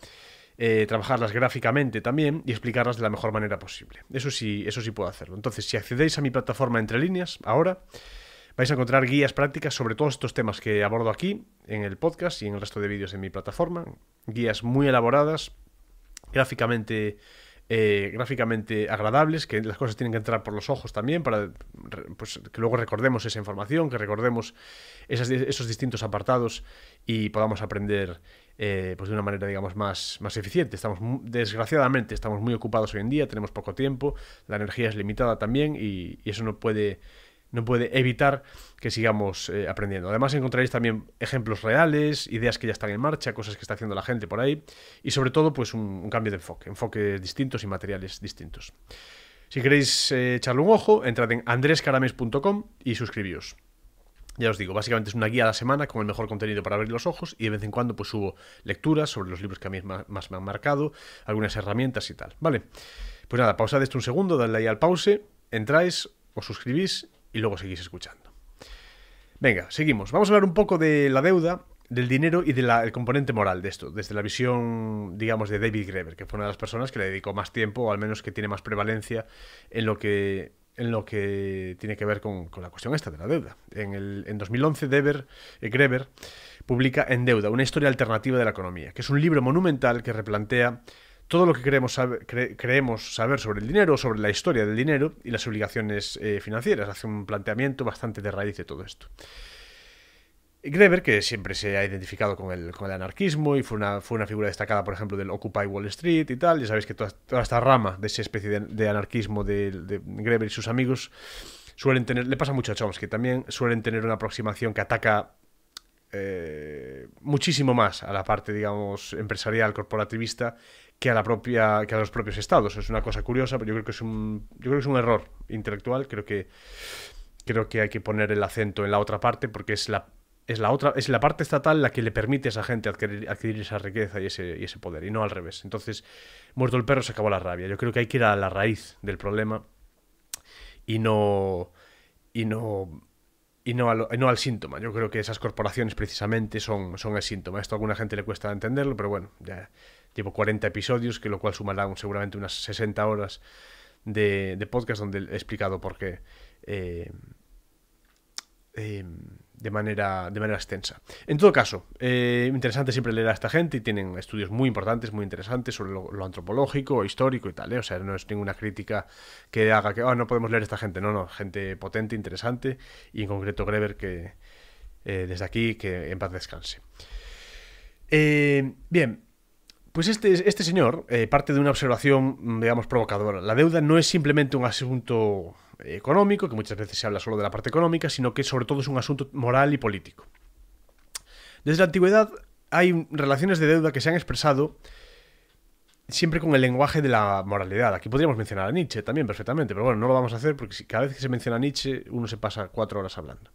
S1: trabajarlas gráficamente también y explicarlas de la mejor manera posible. Eso sí puedo hacerlo. Entonces, si accedéis a mi plataforma Entre Líneas, ahora vais a encontrar guías prácticas sobre todos estos temas que abordo aquí, en el podcast y en el resto de vídeos de mi plataforma. Guías muy elaboradas, gráficamente agradables, que las cosas tienen que entrar por los ojos también, para pues, que luego recordemos esa información, que recordemos esos distintos apartados y podamos aprender pues de una manera, digamos, más eficiente. Desgraciadamente estamos muy ocupados hoy en día, tenemos poco tiempo, la energía es limitada también y eso no puede evitar que sigamos aprendiendo. Además encontraréis también ejemplos reales, ideas que ya están en marcha, cosas que está haciendo la gente por ahí y sobre todo pues un cambio de enfoques distintos y materiales distintos. Si queréis echarle un ojo, entrad en andrescarames.com y suscribíos. Ya os digo, básicamente es una guía a la semana con el mejor contenido para abrir los ojos y de vez en cuando pues subo lecturas sobre los libros que a mí más me han marcado, algunas herramientas y tal, ¿vale? Pues nada, pausad esto un segundo, dadle ahí al pause, entráis, os suscribís y luego seguís escuchando. Venga, seguimos. Vamos a hablar un poco de la deuda, del dinero y del componente moral de esto, desde la visión, digamos, de David Graeber, que fue una de las personas que le dedicó más tiempo, o al menos que tiene más prevalencia en lo que tiene que ver con la cuestión esta de la deuda. En 2011 Graeber publica En Deuda, una historia alternativa de la economía, que es un libro monumental que replantea todo lo que creemos saber sobre el dinero, sobre la historia del dinero y las obligaciones financieras. Hace un planteamiento bastante de raíz de todo esto. Graeber, que siempre se ha identificado con el anarquismo y fue una figura destacada, por ejemplo, del Occupy Wall Street y tal. Ya sabéis que toda esta rama de esa especie de anarquismo de Graeber y sus amigos suelen tener, le pasa mucho a Chomsky también, suelen tener una aproximación que ataca muchísimo más a la parte, digamos, empresarial, corporativista, que a los propios estados. Es una cosa curiosa, pero yo creo que es un error intelectual. Creo que hay que poner el acento en la otra parte porque es la es la otra, es la parte estatal la que le permite a esa gente adquirir esa riqueza y ese poder, y no al revés. Entonces, muerto el perro, se acabó la rabia. Yo creo que hay que ir a la raíz del problema y no no al síntoma. Yo creo que esas corporaciones precisamente son el síntoma. Esto a alguna gente le cuesta entenderlo, pero bueno, ya llevo 40 episodios, que lo cual sumarán seguramente unas 60 horas de podcast donde he explicado por qué de manera extensa. En todo caso, interesante siempre leer a esta gente, y tienen estudios muy importantes, muy interesantes sobre lo antropológico, histórico y tal, ¿eh? O sea, no es ninguna crítica que haga que no podemos leer a esta gente, no, gente potente, interesante, y en concreto Greber, que desde aquí, que en paz descanse. Bien, pues este señor parte de una observación, digamos, provocadora. La deuda no es simplemente un asunto económico, que muchas veces se habla solo de la parte económica, sino que sobre todo es un asunto moral y político. Desde la antigüedad hay relaciones de deuda que se han expresado siempre con el lenguaje de la moralidad. Aquí podríamos mencionar a Nietzsche también perfectamente, pero bueno, no lo vamos a hacer porque cada vez que se menciona a Nietzsche uno se pasa 4 horas hablando.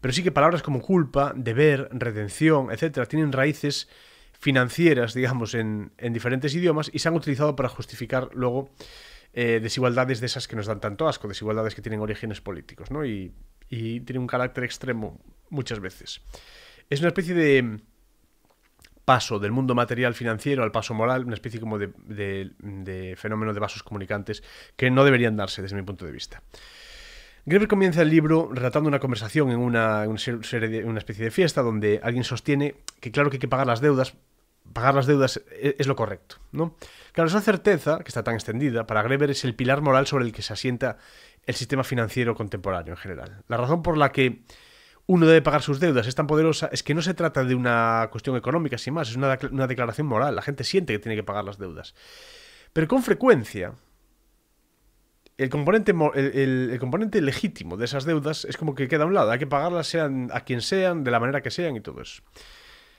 S1: Pero sí que palabras como culpa, deber, redención, etcétera, tienen raíces financieras, digamos, en diferentes idiomas, y se han utilizado para justificar luego desigualdades de esas que nos dan tanto asco, desigualdades que tienen orígenes políticos, ¿no? Y tienen un carácter extremo muchas veces. Es una especie de paso del mundo material financiero al paso moral, una especie como de fenómeno de vasos comunicantes que no deberían darse desde mi punto de vista. Greber comienza el libro relatando una conversación en una especie de fiesta donde alguien sostiene que claro que hay que pagar las deudas es lo correcto, ¿no? Claro, esa certeza, que está tan extendida, para Greber es el pilar moral sobre el que se asienta el sistema financiero contemporáneo en general. La razón por la que uno debe pagar sus deudas es tan poderosa es que no se trata de una cuestión económica, sin más, es una declaración moral. La gente siente que tiene que pagar las deudas. Pero con frecuencia, el componente legítimo de esas deudas es como que queda a un lado. Hay que pagarlas sean a quien sean, de la manera que sean y todo eso.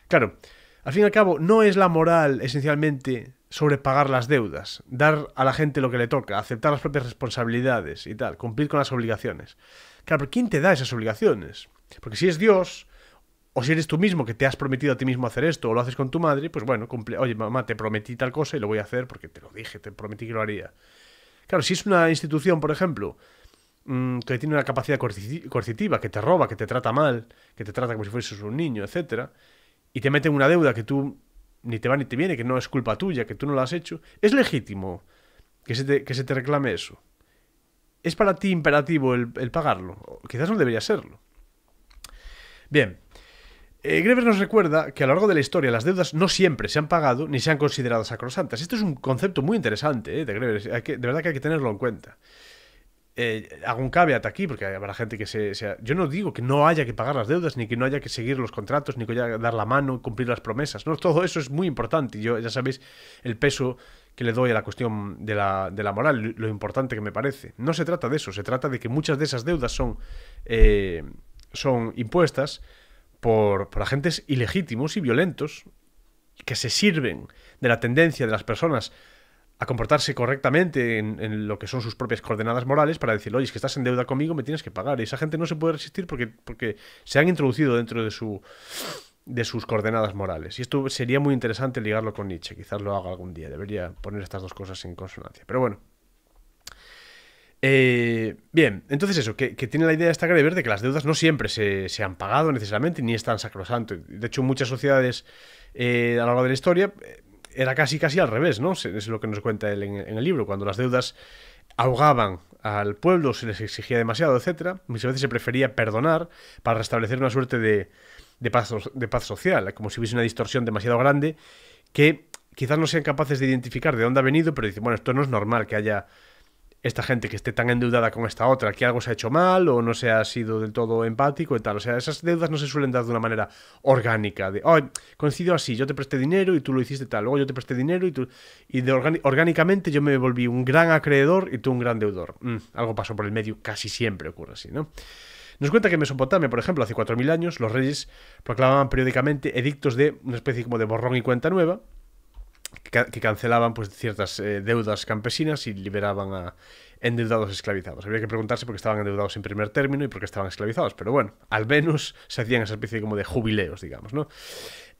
S1: Claro, al fin y al cabo, no es la moral esencialmente sobre pagar las deudas, dar a la gente lo que le toca, aceptar las propias responsabilidades y tal, cumplir con las obligaciones. Claro, pero ¿quién te da esas obligaciones? Porque si es Dios, o si eres tú mismo que te has prometido a ti mismo hacer esto, o lo haces con tu madre, pues bueno, cumple. Oye, mamá, te prometí tal cosa y lo voy a hacer porque te lo dije, te prometí que lo haría. Claro, si es una institución, por ejemplo, que tiene una capacidad coercitiva, que te roba, que te trata mal, que te trata como si fueses un niño, etcétera, y te meten una deuda que tú ni te va ni te viene, que no es culpa tuya, que tú no lo has hecho, es legítimo que se te reclame eso. ¿Es para ti imperativo el pagarlo? Quizás no debería serlo. Bien, Greber nos recuerda que a lo largo de la historia las deudas no siempre se han pagado ni se han considerado sacrosantas. Esto es un concepto muy interesante de Greber, de verdad que hay que tenerlo en cuenta. Hago un caveat aquí, porque habrá gente que yo no digo que no haya que pagar las deudas, ni que no haya que seguir los contratos, ni que haya que dar la mano, cumplir las promesas. No, todo eso es muy importante. Y yo, ya sabéis, el peso que le doy a la cuestión de la moral, lo importante que me parece. No se trata de eso, se trata de que muchas de esas deudas son impuestas por agentes ilegítimos y violentos que se sirven de la tendencia de las personas a comportarse correctamente en lo que son sus propias coordenadas morales para decir, oye, es que estás en deuda conmigo, me tienes que pagar. Y esa gente no se puede resistir porque se han introducido dentro de sus coordenadas morales. Y esto sería muy interesante ligarlo con Nietzsche. Quizás lo haga algún día. Debería poner estas dos cosas en consonancia. Pero bueno. Bien, entonces eso, que tiene la idea de esta Greber de que las deudas no siempre se han pagado necesariamente, ni es tan sacrosanto. De hecho, en muchas sociedades a lo largo de la historia era casi al revés, ¿no? Es lo que nos cuenta él en el libro. Cuando las deudas ahogaban al pueblo, se les exigía demasiado, etcétera, muchas veces se prefería perdonar para restablecer una suerte de paz social, como si hubiese una distorsión demasiado grande que quizás no sean capaces de identificar de dónde ha venido, pero dicen, bueno, esto no es normal que haya esta gente que esté tan endeudada con esta otra, que algo se ha hecho mal o no se ha sido del todo empático y tal. O sea, esas deudas no se suelen dar de una manera orgánica, de, coincidió así, yo te presté dinero y tú lo hiciste tal, luego yo te presté dinero orgánicamente yo me volví un gran acreedor y tú un gran deudor. Algo pasó por el medio, casi siempre ocurre así, ¿no? Nos cuenta que en Mesopotamia, por ejemplo, hace 4000 años, los reyes proclamaban periódicamente edictos de una especie como de borrón y cuenta nueva, que cancelaban pues ciertas deudas campesinas y liberaban a endeudados esclavizados. Habría que preguntarse por qué estaban endeudados en primer término y por qué estaban esclavizados, pero bueno, al menos se hacían esa especie como de jubileos, digamos, ¿no?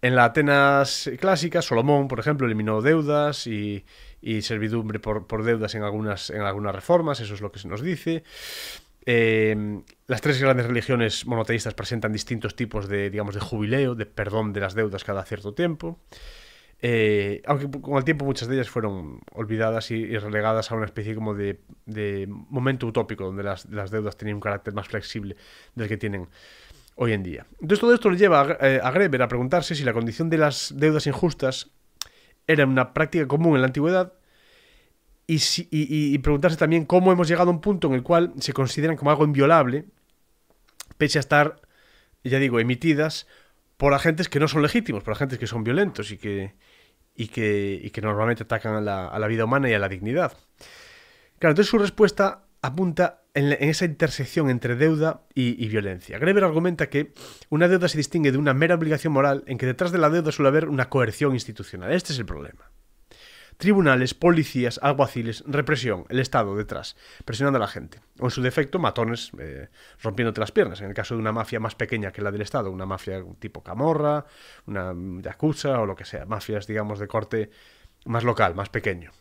S1: En la Atenas clásica, Solomón, por ejemplo, eliminó deudas y servidumbre por deudas en algunas reformas, eso es lo que se nos dice. Las tres grandes religiones monoteístas presentan distintos tipos de, digamos, de jubileo, de perdón de las deudas cada cierto tiempo. Aunque con el tiempo muchas de ellas fueron olvidadas y relegadas a una especie como de momento utópico donde las deudas tenían un carácter más flexible del que tienen hoy en día. Entonces todo esto le lleva a Greber a preguntarse si la condición de las deudas injustas era una práctica común en la antigüedad y preguntarse también cómo hemos llegado a un punto en el cual se consideran como algo inviolable pese a estar, ya digo, emitidas por agentes que no son legítimos, por agentes que son violentos y que normalmente atacan a la vida humana y a la dignidad. Claro, entonces su respuesta apunta en esa intersección entre deuda y violencia. Greber argumenta que una deuda se distingue de una mera obligación moral en que detrás de la deuda suele haber una coerción institucional. Este es el problema. Tribunales, policías, alguaciles, represión, el Estado detrás, presionando a la gente. O en su defecto, matones rompiéndote las piernas. En el caso de una mafia más pequeña que la del Estado, una mafia tipo Camorra, una Yakuza o lo que sea. Mafias, digamos, de corte más local, más pequeño.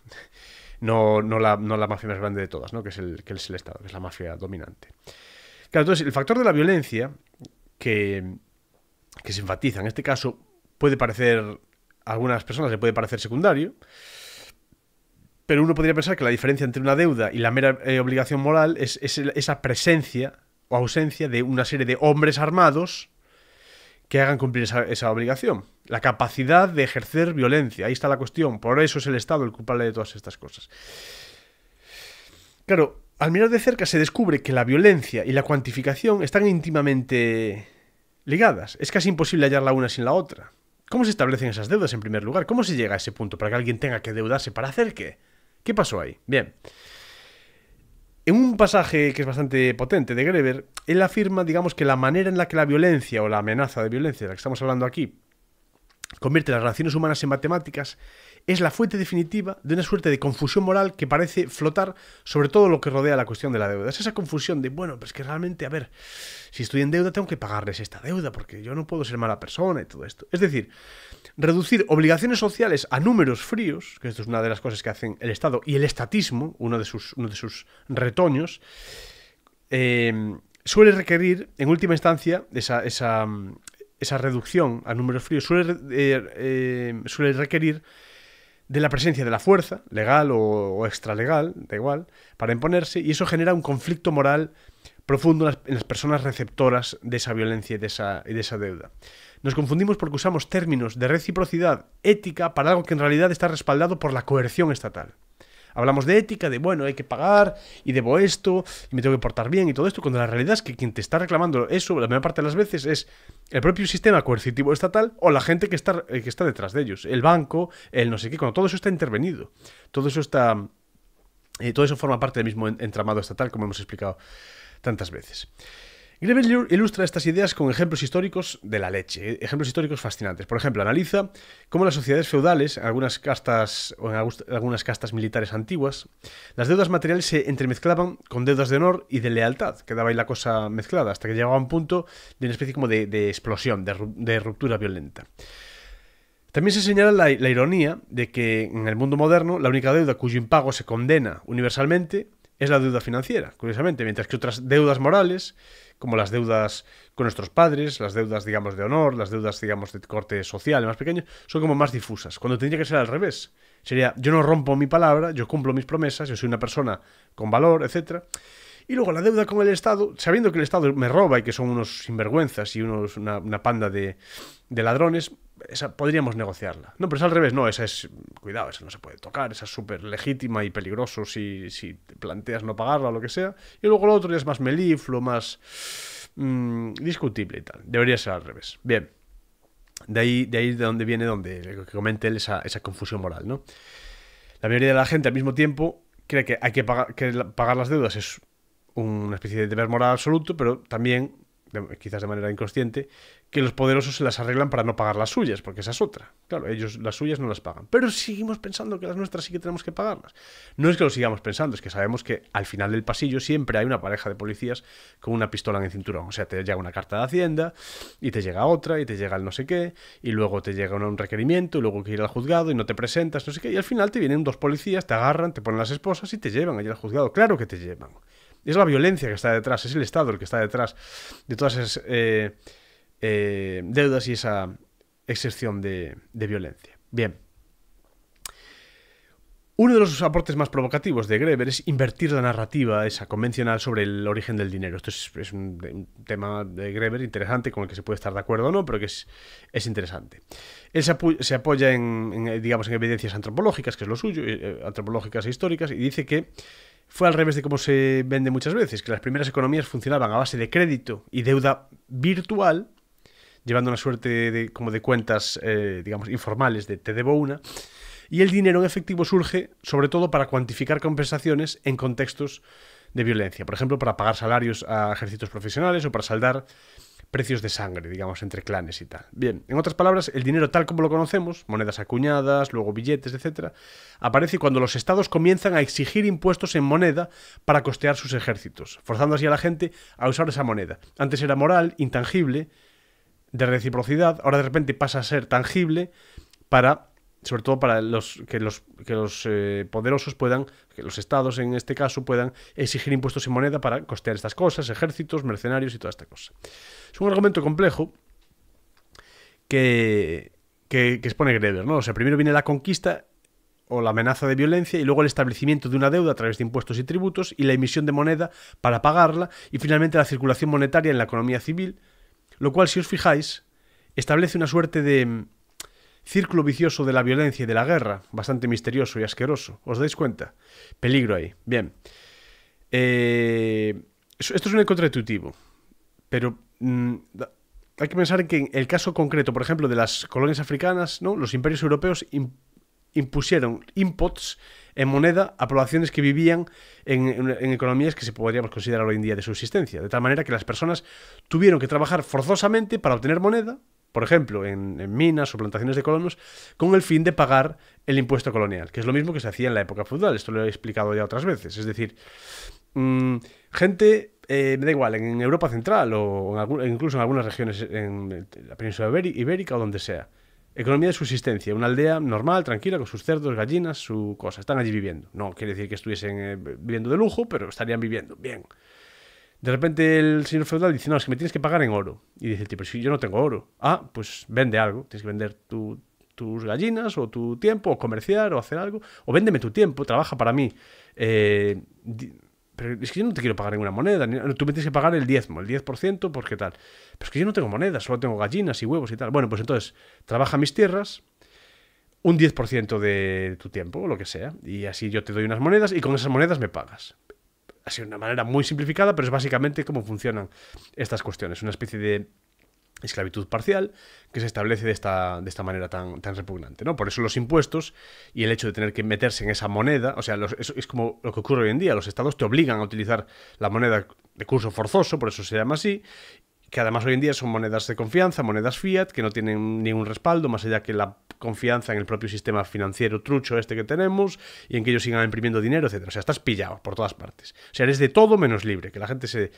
S1: No la mafia más grande de todas, ¿no? que es el Estado, que es la mafia dominante. Claro, entonces, el factor de la violencia que se enfatiza en este caso puede parecer, a algunas personas le puede parecer secundario, pero uno podría pensar que la diferencia entre una deuda y la mera obligación moral es esa presencia o ausencia de una serie de hombres armados que hagan cumplir esa obligación. La capacidad de ejercer violencia. Ahí está la cuestión. Por eso es el Estado el culpable de todas estas cosas. Claro, al mirar de cerca se descubre que la violencia y la cuantificación están íntimamente ligadas. Es casi imposible hallar la una sin la otra. ¿Cómo se establecen esas deudas en primer lugar? ¿Cómo se llega a ese punto para que alguien tenga que endeudarse? ¿Para hacer qué? ¿Qué pasó ahí? Bien. En un pasaje que es bastante potente de Greber, él afirma, digamos, que la manera en la que la violencia o la amenaza de violencia de la que estamos hablando aquí convierte las relaciones humanas en matemáticas es la fuente definitiva de una suerte de confusión moral que parece flotar sobre todo lo que rodea la cuestión de la deuda. Es esa confusión de, bueno, pues que realmente, a ver, si estoy en deuda tengo que pagarles esta deuda porque yo no puedo ser mala persona y todo esto. Es decir, reducir obligaciones sociales a números fríos, que esto es una de las cosas que hacen el Estado y el estatismo, uno de sus retoños, suele requerir, en última instancia, esa reducción a números fríos suele requerir de la presencia de la fuerza, legal o extralegal, da igual, para imponerse, y eso genera un conflicto moral profundo en las personas receptoras de esa violencia y de esa deuda. Nos confundimos porque usamos términos de reciprocidad ética para algo que en realidad está respaldado por la coerción estatal. Hablamos de ética, de bueno, hay que pagar, y debo esto, y me tengo que portar bien, y todo esto, cuando la realidad es que quien te está reclamando eso, la mayor parte de las veces, es el propio sistema coercitivo estatal o la gente que está detrás de ellos. El banco, el no sé qué, cuando todo eso está intervenido. Todo eso forma parte del mismo entramado estatal, como hemos explicado tantas veces. Greber ilustra estas ideas con ejemplos históricos de la leche, ejemplos históricos fascinantes. Por ejemplo, analiza cómo las sociedades feudales, en algunas castas militares antiguas, las deudas materiales se entremezclaban con deudas de honor y de lealtad. Quedaba ahí la cosa mezclada, hasta que llegaba a un punto de una especie como de explosión, de ruptura violenta. También se señala la ironía de que en el mundo moderno la única deuda cuyo impago se condena universalmente es la deuda financiera, curiosamente, mientras que otras deudas morales, como las deudas con nuestros padres, las deudas, digamos, de honor, las deudas, digamos, de corte social, más pequeño, son como más difusas, cuando tendría que ser al revés. Sería, yo no rompo mi palabra, yo cumplo mis promesas, yo soy una persona con valor, etc. Y luego la deuda con el Estado, sabiendo que el Estado me roba y que son unos sinvergüenzas y una panda de ladrones, esa podríamos negociarla. No, pero es al revés, no, esa es, cuidado, esa no se puede tocar, esa es súper legítima y peligroso si te planteas no pagarla o lo que sea. Y luego lo otro ya es más melifluo, más discutible y tal. Debería ser al revés. Bien, de ahí de donde viene lo que comenta él, esa confusión moral, ¿no? La mayoría de la gente al mismo tiempo cree que hay que pagar las deudas es una especie de deber moral absoluto, pero también quizás de manera inconsciente, que los poderosos se las arreglan para no pagar las suyas, porque esa es otra. Claro, ellos las suyas no las pagan. Pero seguimos pensando que las nuestras sí que tenemos que pagarlas. No es que lo sigamos pensando, es que sabemos que al final del pasillo siempre hay una pareja de policías con una pistola en el cinturón. O sea, te llega una carta de Hacienda, y te llega otra, y te llega el no sé qué, y luego te llega un requerimiento, y luego hay que ir al juzgado, y no te presentas, no sé qué, y al final te vienen dos policías, te agarran, te ponen las esposas y te llevan allí al juzgado. Claro que te llevan. Es la violencia que está detrás, es el Estado el que está detrás de todas esas deudas y esa excepción de violencia. Bien. Uno de los aportes más provocativos de Greber es invertir la narrativa esa convencional sobre el origen del dinero. Esto es un tema de Greber interesante con el que se puede estar de acuerdo o no, pero que es interesante. Él se apoya digamos, en evidencias antropológicas, que es lo suyo, antropológicas e históricas, y dice que fue al revés de cómo se vende muchas veces, que las primeras economías funcionaban a base de crédito y deuda virtual, llevando una suerte como de cuentas, digamos, informales de te debo una, y el dinero en efectivo surge sobre todo para cuantificar compensaciones en contextos de violencia, por ejemplo, para pagar salarios a ejércitos profesionales o para saldar precios de sangre, digamos, entre clanes y tal. Bien, en otras palabras, el dinero tal como lo conocemos, monedas acuñadas, luego billetes, etcétera, aparece cuando los estados comienzan a exigir impuestos en moneda para costear sus ejércitos, forzando así a la gente a usar esa moneda. Antes era moral, intangible, de reciprocidad, ahora de repente pasa a ser tangible sobre todo para que los poderosos puedan, que los estados en este caso puedan exigir impuestos en moneda para costear estas cosas, ejércitos, mercenarios y toda esta cosa. Es un argumento complejo que expone Greber, ¿no? O sea, primero viene la conquista o la amenaza de violencia y luego el establecimiento de una deuda a través de impuestos y tributos y la emisión de moneda para pagarla y finalmente la circulación monetaria en la economía civil, lo cual, si os fijáis, establece una suerte de círculo vicioso de la violencia y de la guerra, bastante misterioso y asqueroso. ¿Os dais cuenta? Peligro ahí. Bien. Esto es un contraintuitivo, pero hay que pensar en que en el caso concreto, por ejemplo, de las colonias africanas, ¿no? Los imperios europeos impusieron inputs en moneda a poblaciones que vivían en economías que se podríamos considerar hoy en día de subsistencia, de tal manera que las personas tuvieron que trabajar forzosamente para obtener moneda, por ejemplo, en minas o plantaciones de colonos, con el fin de pagar el impuesto colonial, que es lo mismo que se hacía en la época feudal. Esto lo he explicado ya otras veces. Es decir, gente, me da igual, en Europa Central o incluso en algunas regiones en la península ibérica o donde sea. Economía de subsistencia, una aldea normal, tranquila, con sus cerdos, gallinas, su cosa. Están allí viviendo. No quiere decir que estuviesen viviendo de lujo, pero estarían viviendo bien. De repente el señor feudal dice, no, es que me tienes que pagar en oro. Y dice el tipo, si yo no tengo oro. Ah, pues vende algo. Tienes que vender tus gallinas o tu tiempo, o comerciar, o hacer algo. O véndeme tu tiempo, trabaja para mí. Pero es que yo no te quiero pagar ninguna moneda. Tú me tienes que pagar el 10%, porque tal. Pero es que yo no tengo moneda, solo tengo gallinas y huevos y tal. Bueno, pues entonces, trabaja mis tierras, un 10% de tu tiempo, o lo que sea. Y así yo te doy unas monedas y con esas monedas me pagas. Así de una manera muy simplificada, pero es básicamente cómo funcionan estas cuestiones. Una especie de esclavitud parcial que se establece de esta manera tan repugnante, ¿no? Por eso los impuestos y el hecho de tener que meterse en esa moneda, o sea, es como lo que ocurre hoy en día. Los estados te obligan a utilizar la moneda de curso forzoso, por eso se llama así, que además hoy en día son monedas de confianza, monedas fiat, que no tienen ningún respaldo más allá que la confianza en el propio sistema financiero trucho este que tenemos y en que ellos sigan imprimiendo dinero, etc. O sea, estás pillado por todas partes. O sea, eres de todo menos libre, que la gente se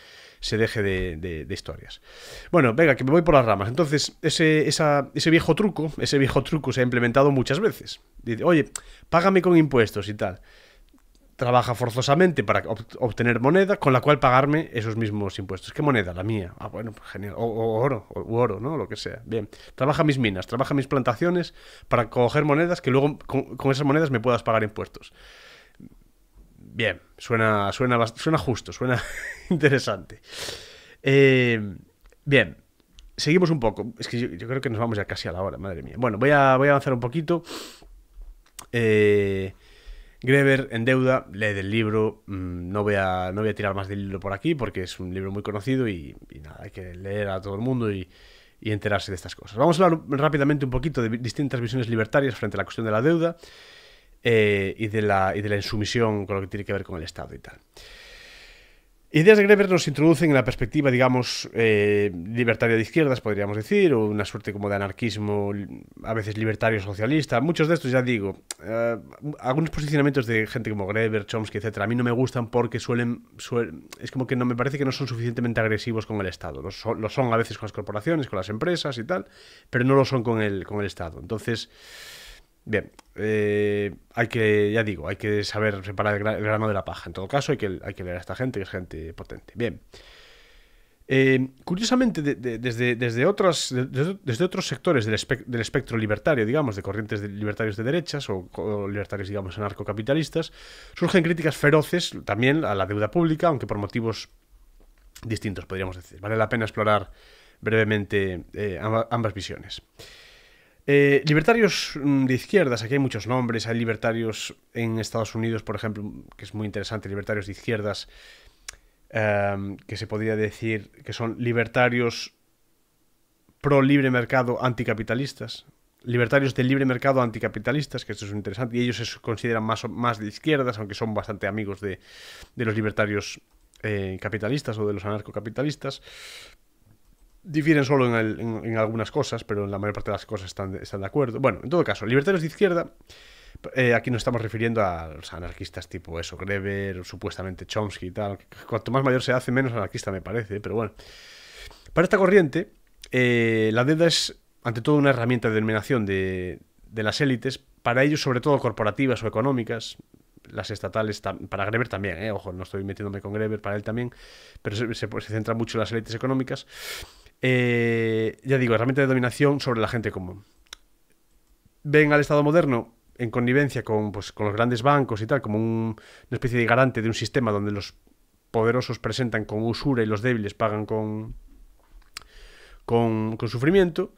S1: deje de historias. Bueno, venga, que me voy por las ramas. Entonces, ese viejo truco se ha implementado muchas veces. Dice, oye, págame con impuestos y tal. Trabaja forzosamente para obtener moneda con la cual pagarme esos mismos impuestos. ¿Qué moneda? La mía. Ah, bueno, pues genial. O oro, ¿no? Lo que sea. Bien. Trabaja mis minas, trabaja mis plantaciones para coger monedas que luego con esas monedas me puedas pagar impuestos. Bien. Suena justo, suena interesante. Bien. Seguimos un poco. Es que yo creo que nos vamos ya casi a la hora, madre mía. Bueno, voy a avanzar un poquito. Greber en deuda, lee del libro. No voy a tirar más del libro por aquí porque es un libro muy conocido y nada, hay que leer a todo el mundo y enterarse de estas cosas. Vamos a hablar rápidamente un poquito de distintas visiones libertarias frente a la cuestión de la deuda y de la insumisión con lo que tiene que ver con el Estado y tal. Ideas de Greber nos introducen en la perspectiva, digamos, libertaria de izquierdas, podríamos decir, o una suerte como de anarquismo, a veces libertario socialista. Muchos de estos, ya digo, algunos posicionamientos de gente como Greber, Chomsky, etcétera, a mí no me gustan porque es como que no me parece que no son suficientemente agresivos con el Estado. Lo son a veces con las corporaciones, con las empresas y tal, pero no lo son con el Estado. Entonces, bien, hay que, ya digo, hay que saber separar el grano de la paja. En todo caso, hay que leer a esta gente, que es gente potente. Bien. Curiosamente, desde otros sectores del espectro libertario, digamos, de corrientes libertarios de derechas o libertarios, digamos, anarcocapitalistas, surgen críticas feroces también a la deuda pública, aunque por motivos distintos, podríamos decir. Vale la pena explorar brevemente ambas visiones. Libertarios de izquierdas, aquí hay muchos nombres. Hay libertarios en Estados Unidos, por ejemplo, que es muy interesante, libertarios de izquierdas, que se podría decir que son libertarios pro libre mercado anticapitalistas, libertarios del libre mercado anticapitalistas, que esto es interesante, y ellos se consideran más de izquierdas, aunque son bastante amigos de los libertarios capitalistas o de los anarcocapitalistas. Difieren solo en algunas cosas, pero en la mayor parte de las cosas están de acuerdo. Bueno, en todo caso, libertarios de izquierda, aquí nos estamos refiriendo a los anarquistas tipo eso, Greber, supuestamente Chomsky y tal. Cuanto más mayor se hace, menos anarquista me parece, pero bueno. Para esta corriente, la deuda es, ante todo, una herramienta de dominación de las élites, para ellos, sobre todo corporativas o económicas. Las estatales, para Greber también, ojo, no estoy metiéndome con Greber, para él también, pero se centra mucho en las élites económicas. Ya digo, herramienta de dominación sobre la gente común. Ven al Estado moderno en connivencia con los grandes bancos y tal, como una especie de garante de un sistema donde los poderosos presentan con usura y los débiles pagan con sufrimiento.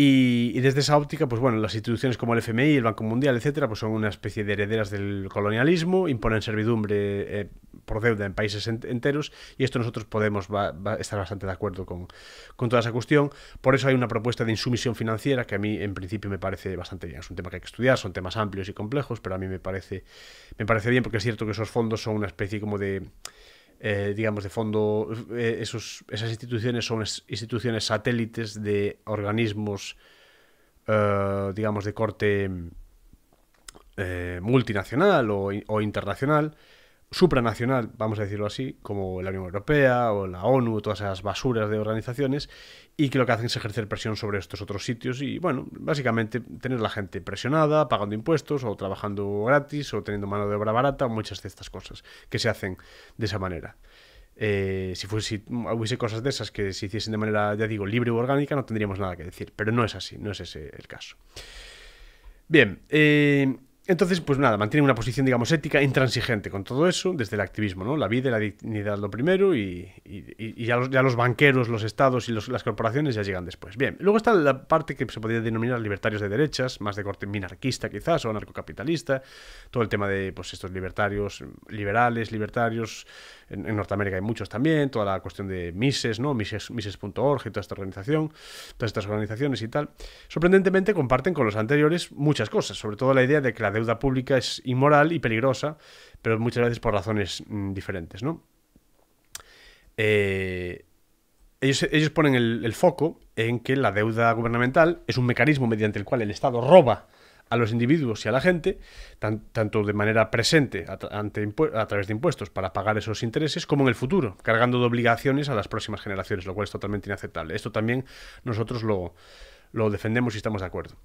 S1: Y desde esa óptica, pues bueno, las instituciones como el FMI, el Banco Mundial, etcétera, pues son una especie de herederas del colonialismo, imponen servidumbre por deuda en países enteros, y esto nosotros podemos estar bastante de acuerdo con toda esa cuestión. Por eso hay una propuesta de insumisión financiera que a mí en principio me parece bastante bien. Es un tema que hay que estudiar, son temas amplios y complejos, pero a mí me parece bien, porque es cierto que esos fondos son una especie como de... digamos, de fondo, esas instituciones son instituciones satélites de organismos, digamos, de corte multinacional o internacional, supranacional, vamos a decirlo así, como la Unión Europea o la ONU, todas esas basuras de organizaciones, y que lo que hacen es ejercer presión sobre estos otros sitios y, bueno, básicamente tener la gente presionada, pagando impuestos o trabajando gratis o teniendo mano de obra barata, muchas de estas cosas que se hacen de esa manera. Si hubiese cosas de esas que se hiciesen de manera, ya digo, libre u orgánica, no tendríamos nada que decir, pero no es así, no es ese el caso. Bien, entonces, pues nada, mantienen una posición, digamos, ética intransigente con todo eso, desde el activismo, ¿no? La vida y la dignidad lo primero, y ya los banqueros, los estados y las corporaciones ya llegan después. Bien, luego está la parte que se podría denominar libertarios de derechas, más de corte minarquista quizás, o anarcocapitalista, todo el tema de, pues, estos libertarios, liberales, libertarios. En Norteamérica hay muchos también, toda la cuestión de Mises, ¿no? Mises.org y toda esta organización, todas estas organizaciones y tal. Sorprendentemente comparten con los anteriores muchas cosas, sobre todo la idea de que la deuda pública es inmoral y peligrosa, pero muchas veces por razones diferentes, ¿no? Ellos ponen el foco en que la deuda gubernamental es un mecanismo mediante el cual el Estado roba a los individuos y a la gente, tanto de manera presente a través de impuestos para pagar esos intereses, como en el futuro, cargando de obligaciones a las próximas generaciones, lo cual es totalmente inaceptable. Esto también nosotros lo defendemos y estamos de acuerdo.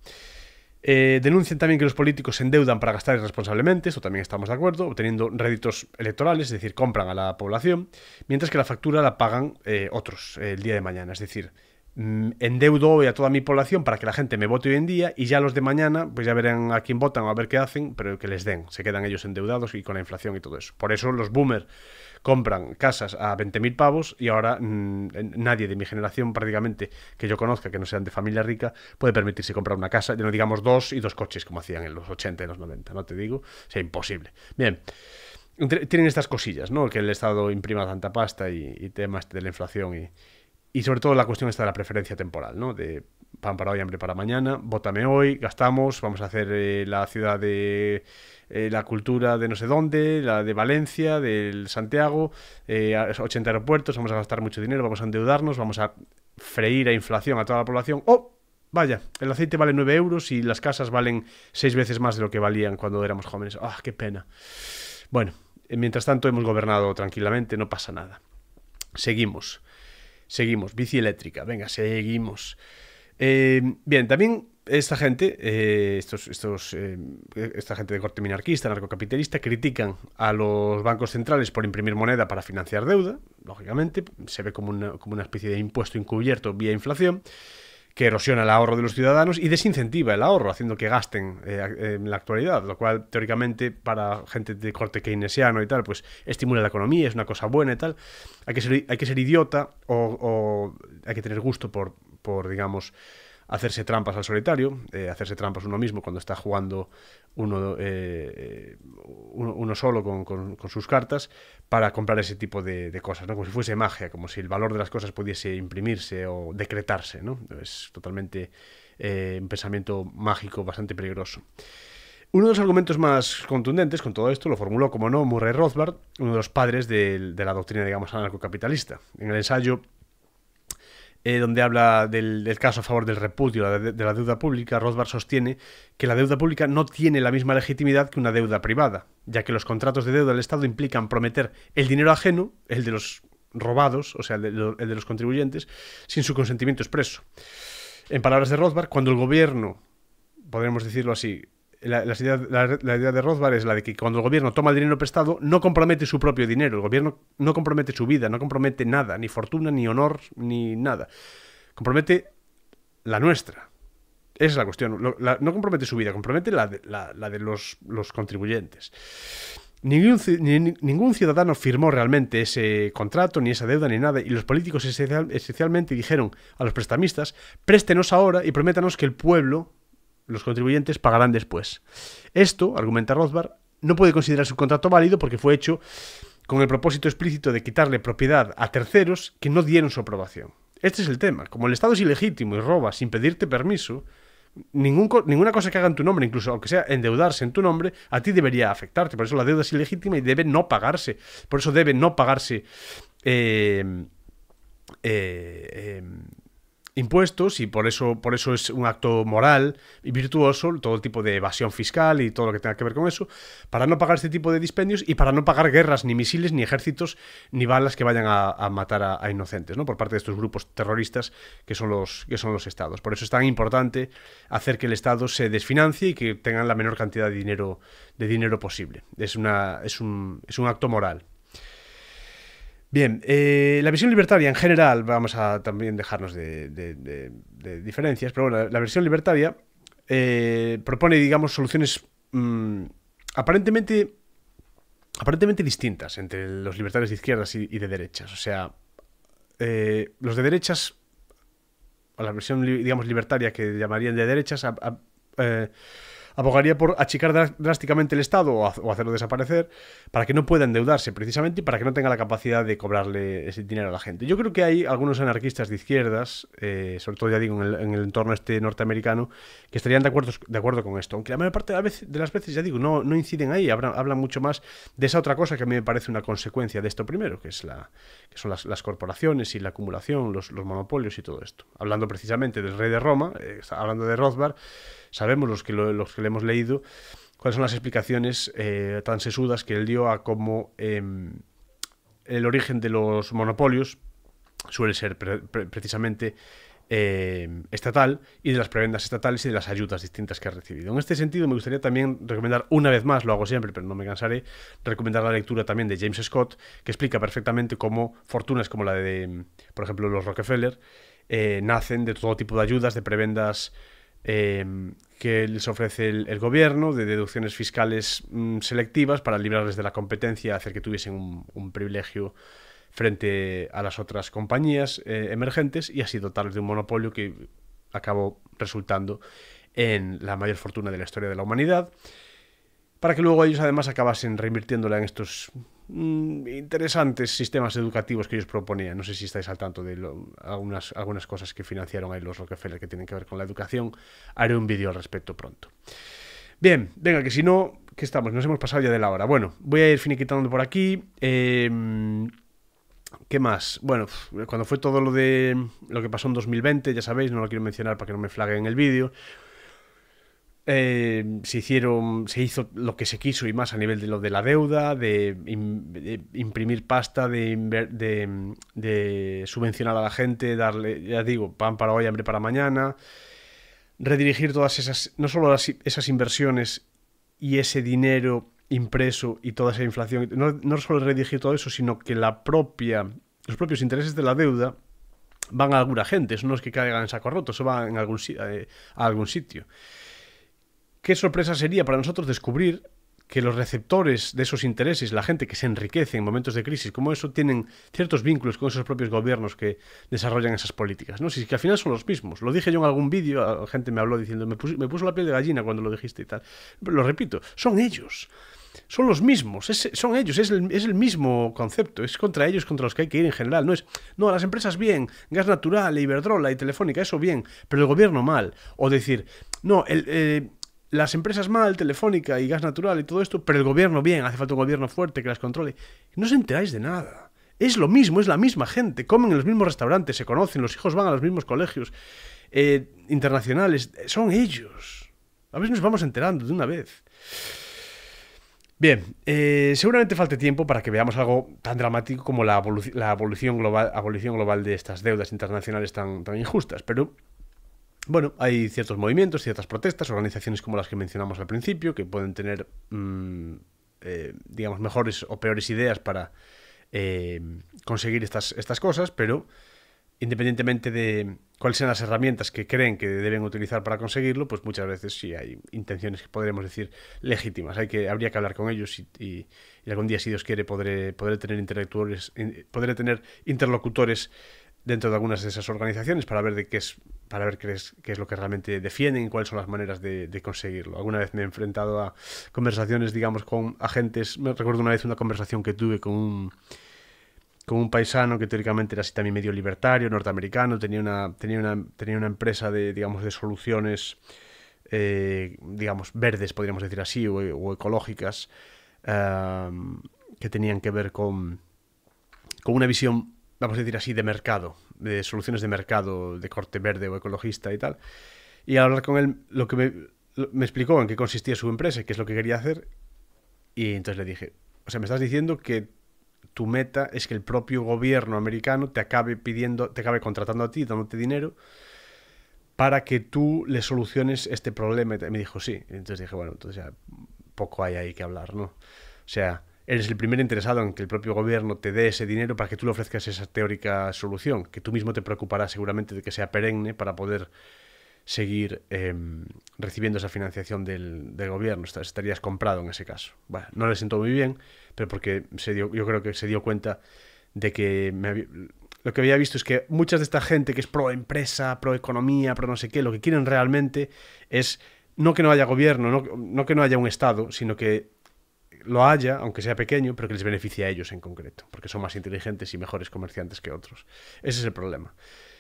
S1: Denuncian también que los políticos se endeudan para gastar irresponsablemente, esto también estamos de acuerdo, obteniendo réditos electorales, es decir, compran a la población, mientras que la factura la pagan otros el día de mañana, es decir, endeudo hoy a toda mi población para que la gente me vote hoy en día, y ya los de mañana pues ya verán a quién votan o a ver qué hacen, pero que les den, se quedan ellos endeudados y con la inflación y todo eso. Por eso los boomers compran casas a 20.000 pavos y ahora nadie de mi generación prácticamente que yo conozca, que no sean de familia rica, puede permitirse comprar una casa, ya no digamos 2 y 2 coches como hacían en los 80 y los 90, no te digo, o sea, imposible. Bien, tienen estas cosillas, ¿no? Que el Estado imprima tanta pasta y temas de la inflación Y sobre todo la cuestión está de la preferencia temporal, ¿no? De pan para hoy, hambre para mañana, vótame hoy, gastamos, vamos a hacer la ciudad de la cultura de no sé dónde, la de Valencia, del Santiago, 80 aeropuertos, vamos a gastar mucho dinero, vamos a endeudarnos, vamos a freír a inflación a toda la población. ¡Oh! Vaya, el aceite vale 9 euros y las casas valen 6 veces más de lo que valían cuando éramos jóvenes. ¡Ah, qué pena! Bueno, mientras tanto hemos gobernado tranquilamente, no pasa nada. Seguimos, bici eléctrica, venga, seguimos. Bien, también esta gente, esta gente de corte minarquista, narcocapitalista, critican a los bancos centrales por imprimir moneda para financiar deuda, lógicamente, se ve como una especie de impuesto encubierto vía inflación, que erosiona el ahorro de los ciudadanos y desincentiva el ahorro, haciendo que gasten en la actualidad, lo cual teóricamente para gente de corte keynesiano y tal, pues estimula la economía, es una cosa buena y tal. Hay que ser idiota o hay que tener gusto por digamos, hacerse trampas al solitario, hacerse trampas uno mismo cuando está jugando uno solo con sus cartas para comprar ese tipo de cosas, ¿no? Como si fuese magia, como si el valor de las cosas pudiese imprimirse o decretarse, ¿no? Es totalmente un pensamiento mágico bastante peligroso. Uno de los argumentos más contundentes con todo esto lo formuló, como no, Murray Rothbard, uno de los padres de la doctrina, digamos, anarcocapitalista. En el ensayo donde habla del caso a favor del repudio de la deuda pública, Rothbard sostiene que la deuda pública no tiene la misma legitimidad que una deuda privada, ya que los contratos de deuda del Estado implican prometer el dinero ajeno, el de los robados, o sea, el de los contribuyentes, sin su consentimiento expreso. En palabras de Rothbard, cuando el gobierno, podríamos decirlo así, la idea de Rothbard es la de que cuando el gobierno toma el dinero prestado, no compromete su propio dinero. El gobierno no compromete su vida, no compromete nada, ni fortuna, ni honor, ni nada. Compromete la nuestra. Esa es la cuestión. No compromete su vida, compromete la de los contribuyentes. Ningún ciudadano firmó realmente ese contrato, ni esa deuda, ni nada, y los políticos esencialmente dijeron a los prestamistas: préstenos ahora y prométanos que el pueblo, los contribuyentes, pagarán después. Esto, argumenta Rothbard, no puede considerarse un contrato válido porque fue hecho con el propósito explícito de quitarle propiedad a terceros que no dieron su aprobación. Este es el tema. Como el Estado es ilegítimo y roba sin pedirte permiso, ninguna cosa que haga en tu nombre, incluso aunque sea endeudarse en tu nombre, a ti debería afectarte. Por eso la deuda es ilegítima y debe no pagarse. Por eso debe no pagarse impuestos, y por eso es un acto moral y virtuoso todo tipo de evasión fiscal y todo lo que tenga que ver con eso, para no pagar este tipo de dispendios y para no pagar guerras, ni misiles, ni ejércitos, ni balas que vayan a matar a inocentes, ¿no? Por parte de estos grupos terroristas que son los estados. Por eso es tan importante hacer que el Estado se desfinancie y que tengan la menor cantidad de dinero posible. Es un acto moral. Bien, la visión libertaria en general, vamos a también dejarnos de diferencias, pero bueno, la visión libertaria propone, digamos, soluciones aparentemente distintas entre los libertarios de izquierdas y de derechas. O sea, los de derechas, o la versión, digamos, libertaria que llamarían de derechas, abogaría por achicar drásticamente el Estado o hacerlo desaparecer para que no pueda endeudarse precisamente y para que no tenga la capacidad de cobrarle ese dinero a la gente. Yo creo que hay algunos anarquistas de izquierdas, sobre todo ya digo en el entorno norteamericano, que estarían de acuerdo con esto, aunque la mayor parte de las veces, ya digo, no inciden ahí, hablan mucho más de esa otra cosa que a mí me parece una consecuencia de esto primero, que son las corporaciones y la acumulación, los monopolios y todo esto. Hablando precisamente del rey de Roma, hablando de Rothbard, sabemos los que le hemos leído cuáles son las explicaciones tan sesudas que él dio a cómo el origen de los monopolios suele ser precisamente estatal, y de las prebendas estatales y de las ayudas distintas que ha recibido. En este sentido me gustaría también recomendar una vez más, lo hago siempre pero no me cansaré, recomendar la lectura también de James Scott, que explica perfectamente cómo fortunas como la de, por ejemplo, los Rockefeller nacen de todo tipo de ayudas, de prebendas que les ofrece el gobierno, de deducciones fiscales selectivas para librarles de la competencia, hacer que tuviesen un privilegio frente a las otras compañías emergentes, y así dotarles de un monopolio que acabó resultando en la mayor fortuna de la historia de la humanidad, para que luego ellos además acabasen reinvirtiéndola en estos interesantes sistemas educativos que ellos proponían. No sé si estáis al tanto de algunas cosas que financiaron ahí los Rockefeller que tienen que ver con la educación. Haré un vídeo al respecto pronto. Bien, venga, que si no, ¿qué estamos? Nos hemos pasado ya de la hora. Bueno, voy a ir finiquitando por aquí. ¿Qué más? Bueno, cuando fue todo lo que pasó en 2020, ya sabéis, no lo quiero mencionar para que no me flaguen el vídeo. Se hizo lo que se quiso y más a nivel de lo de la deuda, de imprimir pasta, de subvencionar a la gente, darle, ya digo, pan para hoy, hambre para mañana, redirigir todas esas, no solo esas inversiones y ese dinero impreso y toda esa inflación, no solo redirigir todo eso, sino que los propios intereses de la deuda van a alguna gente, eso no es que caigan en saco roto, eso va a algún sitio. Qué sorpresa sería para nosotros descubrir que los receptores de esos intereses, la gente que se enriquece en momentos de crisis, como eso, tienen ciertos vínculos con esos propios gobiernos que desarrollan esas políticas, ¿no? Si que al final son los mismos. Lo dije yo en algún vídeo, la gente me habló diciendo, me puso la piel de gallina cuando lo dijiste y tal. Pero lo repito, son ellos. Son los mismos, son ellos, es el mismo concepto, es contra ellos contra los que hay que ir en general. No, las empresas bien, Gas Natural, Iberdrola y Telefónica, eso bien, pero el gobierno mal. O decir, no, las empresas mal, Telefónica y Gas Natural y todo esto, pero el gobierno bien, hace falta un gobierno fuerte que las controle. No os enteráis de nada. Es lo mismo, es la misma gente, comen en los mismos restaurantes, se conocen, los hijos van a los mismos colegios internacionales, son ellos. A veces nos vamos enterando de una vez. Bien, seguramente falte tiempo para que veamos algo tan dramático como la abolición global de estas deudas internacionales tan injustas, pero bueno, hay ciertos movimientos, ciertas protestas, organizaciones como las que mencionamos al principio, que pueden tener, digamos, mejores o peores ideas para conseguir estas cosas, pero independientemente de cuáles sean las herramientas que creen que deben utilizar para conseguirlo, pues muchas veces sí hay intenciones que podremos decir legítimas. Habría que hablar con ellos y algún día, si Dios quiere, podré tener interlocutores dentro de algunas de esas organizaciones para ver qué es lo que realmente defienden y cuáles son las maneras de conseguirlo. Alguna vez me he enfrentado a conversaciones, digamos, con agentes. Me recuerdo una vez una conversación que tuve con un paisano que teóricamente era así también medio libertario, norteamericano, tenía una empresa de soluciones, digamos, verdes, podríamos decir así, o ecológicas, que tenían que ver con una visión, vamos a decir así, de mercado, de soluciones de mercado de corte verde o ecologista y tal. Y al hablar con él, lo que me explicó en qué consistía su empresa y qué es lo que quería hacer, y entonces le dije, o sea, me estás diciendo que tu meta es que el propio gobierno americano te acabe contratando a ti, dándote dinero para que tú le soluciones este problema. Y me dijo, sí. Y entonces dije, bueno, entonces ya poco hay ahí que hablar, ¿no? O sea, eres el primer interesado en que el propio gobierno te dé ese dinero para que tú le ofrezcas esa teórica solución, que tú mismo te preocuparás seguramente de que sea perenne para poder seguir recibiendo esa financiación del gobierno. Estarías comprado en ese caso. Bueno, no le sentó muy bien, pero porque yo creo que se dio cuenta de que lo que había visto es que muchas de esta gente que es pro empresa, pro economía, pro no sé qué, lo que quieren realmente es no que no haya gobierno, no que no haya un Estado, sino que lo haya, aunque sea pequeño, pero que les beneficie a ellos en concreto, porque son más inteligentes y mejores comerciantes que otros. Ese es el problema.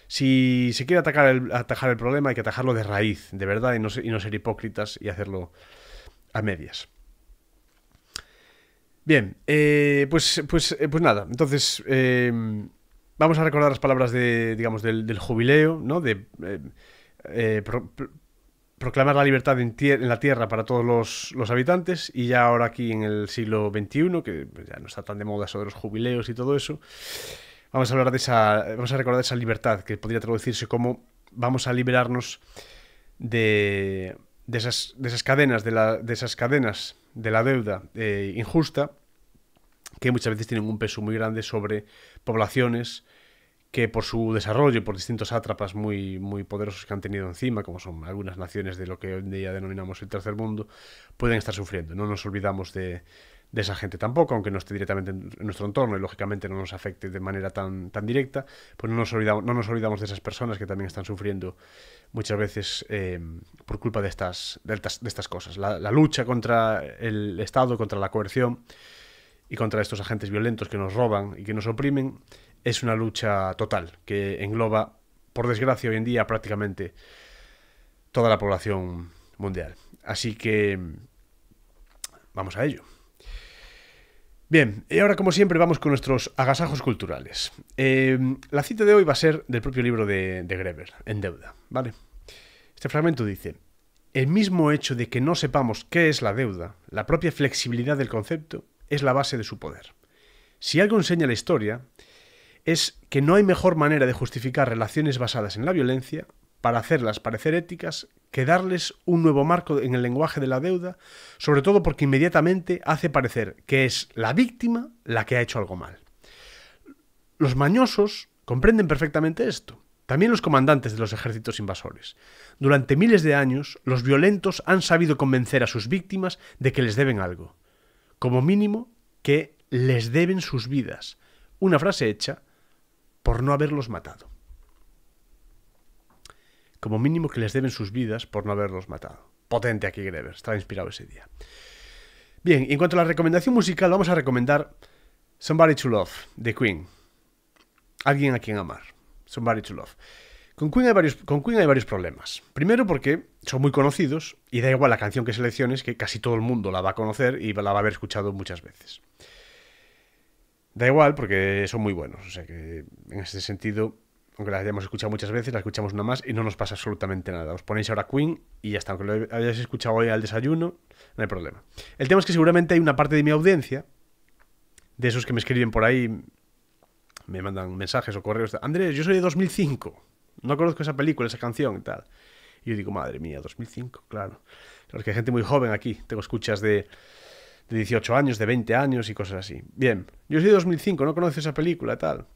S1: Si se quiere atajar el problema, hay que atajarlo de raíz, de verdad, y no ser hipócritas y hacerlo a medias. Bien, pues nada. Entonces, vamos a recordar las palabras del jubileo, ¿no? De proclamar la libertad en la tierra para todos los habitantes, y ya ahora aquí en el siglo XXI, que ya no está tan de moda eso de los jubileos y todo eso. Vamos a recordar esa libertad, que podría traducirse como vamos a liberarnos de esas cadenas de la deuda injusta, que muchas veces tienen un peso muy grande sobre poblaciones que por su desarrollo y por distintos sátrapas muy, muy poderosos que han tenido encima, como son algunas naciones de lo que hoy en día denominamos el tercer mundo, pueden estar sufriendo. No nos olvidamos de esa gente tampoco, aunque no esté directamente en nuestro entorno y lógicamente no nos afecte de manera tan directa, pues no nos olvidamos de esas personas que también están sufriendo muchas veces por culpa de estas cosas. La lucha contra el Estado, contra la coerción y contra estos agentes violentos que nos roban y que nos oprimen, es una lucha total que engloba, por desgracia, hoy en día prácticamente toda la población mundial. Así que vamos a ello. Bien, y ahora como siempre vamos con nuestros agasajos culturales. La cita de hoy va a ser del propio libro de Greber, En deuda, ¿vale? Este fragmento dice: el mismo hecho de que no sepamos qué es la deuda, la propia flexibilidad del concepto, es la base de su poder. Si algo enseña la historia, es que no hay mejor manera de justificar relaciones basadas en la violencia para hacerlas parecer éticas que darles un nuevo marco en el lenguaje de la deuda, sobre todo porque inmediatamente hace parecer que es la víctima la que ha hecho algo mal. Los mañosos comprenden perfectamente esto, también los comandantes de los ejércitos invasores. Durante miles de años, los violentos han sabido convencer a sus víctimas de que les deben algo, como mínimo que les deben sus vidas, una frase hecha por no haberlos matado. Como mínimo que les deben sus vidas por no haberlos matado. Potente aquí Greber, estaba inspirado ese día. Bien, y en cuanto a la recomendación musical, vamos a recomendar Somebody to Love, de Queen. Alguien a quien amar. Somebody to Love. Con Queen hay varios problemas. Primero porque son muy conocidos y da igual la canción que selecciones, que casi todo el mundo la va a conocer y la va a haber escuchado muchas veces. Da igual porque son muy buenos, o sea que en ese sentido, aunque la hayamos escuchado muchas veces, la escuchamos una más y no nos pasa absolutamente nada. Os ponéis ahora Queen y ya está, aunque lo hayáis escuchado hoy al desayuno, no hay problema. El tema es que seguramente hay una parte de mi audiencia, de esos que me escriben por ahí, me mandan mensajes o correos de: Andrés, yo soy de 2005, no conozco esa película, esa canción y tal. Y yo digo, madre mía, 2005, claro. Claro, es que hay gente muy joven aquí, tengo escuchas de 18 años, de 20 años y cosas así. Bien, yo soy de 2005, no conozco esa película y tal.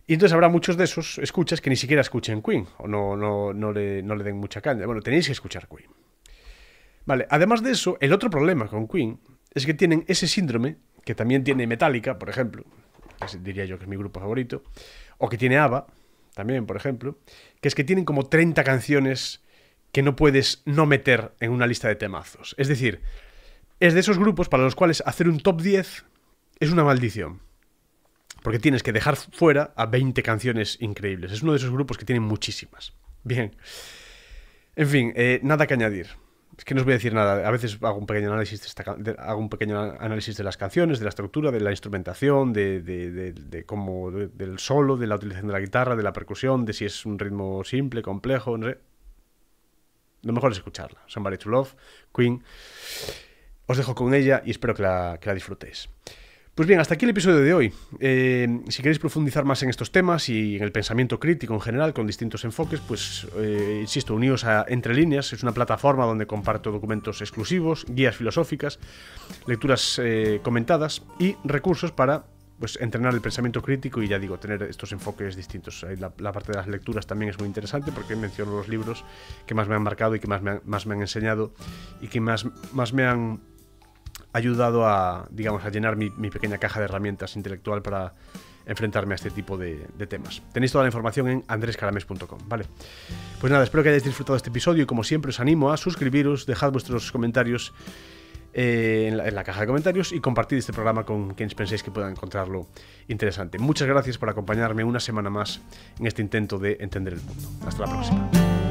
S1: Y entonces habrá muchos de esos escuchas que ni siquiera escuchen Queen o no le den mucha caña. Bueno, tenéis que escuchar Queen. Vale, además de eso, el otro problema con Queen es que tienen ese síndrome que también tiene Metallica, por ejemplo, que diría yo que es mi grupo favorito, o que tiene ABBA, también, por ejemplo, que es que tienen como 30 canciones que no puedes no meter en una lista de temazos. Es decir, es de esos grupos para los cuales hacer un top 10 es una maldición. Porque tienes que dejar fuera a 20 canciones increíbles. Es uno de esos grupos que tienen muchísimas. Bien. En fin, nada que añadir. Es que no os voy a decir nada. A veces hago un pequeño análisis de las canciones, de la estructura, de la instrumentación, de cómo, del solo, de la utilización de la guitarra, de la percusión, de si es un ritmo simple, complejo, no sé. Lo mejor es escucharla. Somebody to Love, Queen. Os dejo con ella y espero que la disfrutéis. Pues bien, hasta aquí el episodio de hoy. Si queréis profundizar más en estos temas y en el pensamiento crítico en general, con distintos enfoques, pues insisto, uníos a Entre Líneas. Es una plataforma donde comparto documentos exclusivos, guías filosóficas, lecturas comentadas y recursos para pues entrenar el pensamiento crítico y, ya digo, tener estos enfoques distintos. La parte de las lecturas también es muy interesante porque menciono los libros que más me han marcado y que más me han enseñado y que más me han ayudado a, digamos, a llenar mi pequeña caja de herramientas intelectual para enfrentarme a este tipo de temas. Tenéis toda la información en andrescarames.com, ¿vale? Pues nada, espero que hayáis disfrutado este episodio y, como siempre, os animo a suscribiros, dejad vuestros comentarios en la caja de comentarios y compartid este programa con quienes penséis que puedan encontrarlo interesante. Muchas gracias por acompañarme una semana más en este intento de entender el mundo. Hasta la próxima.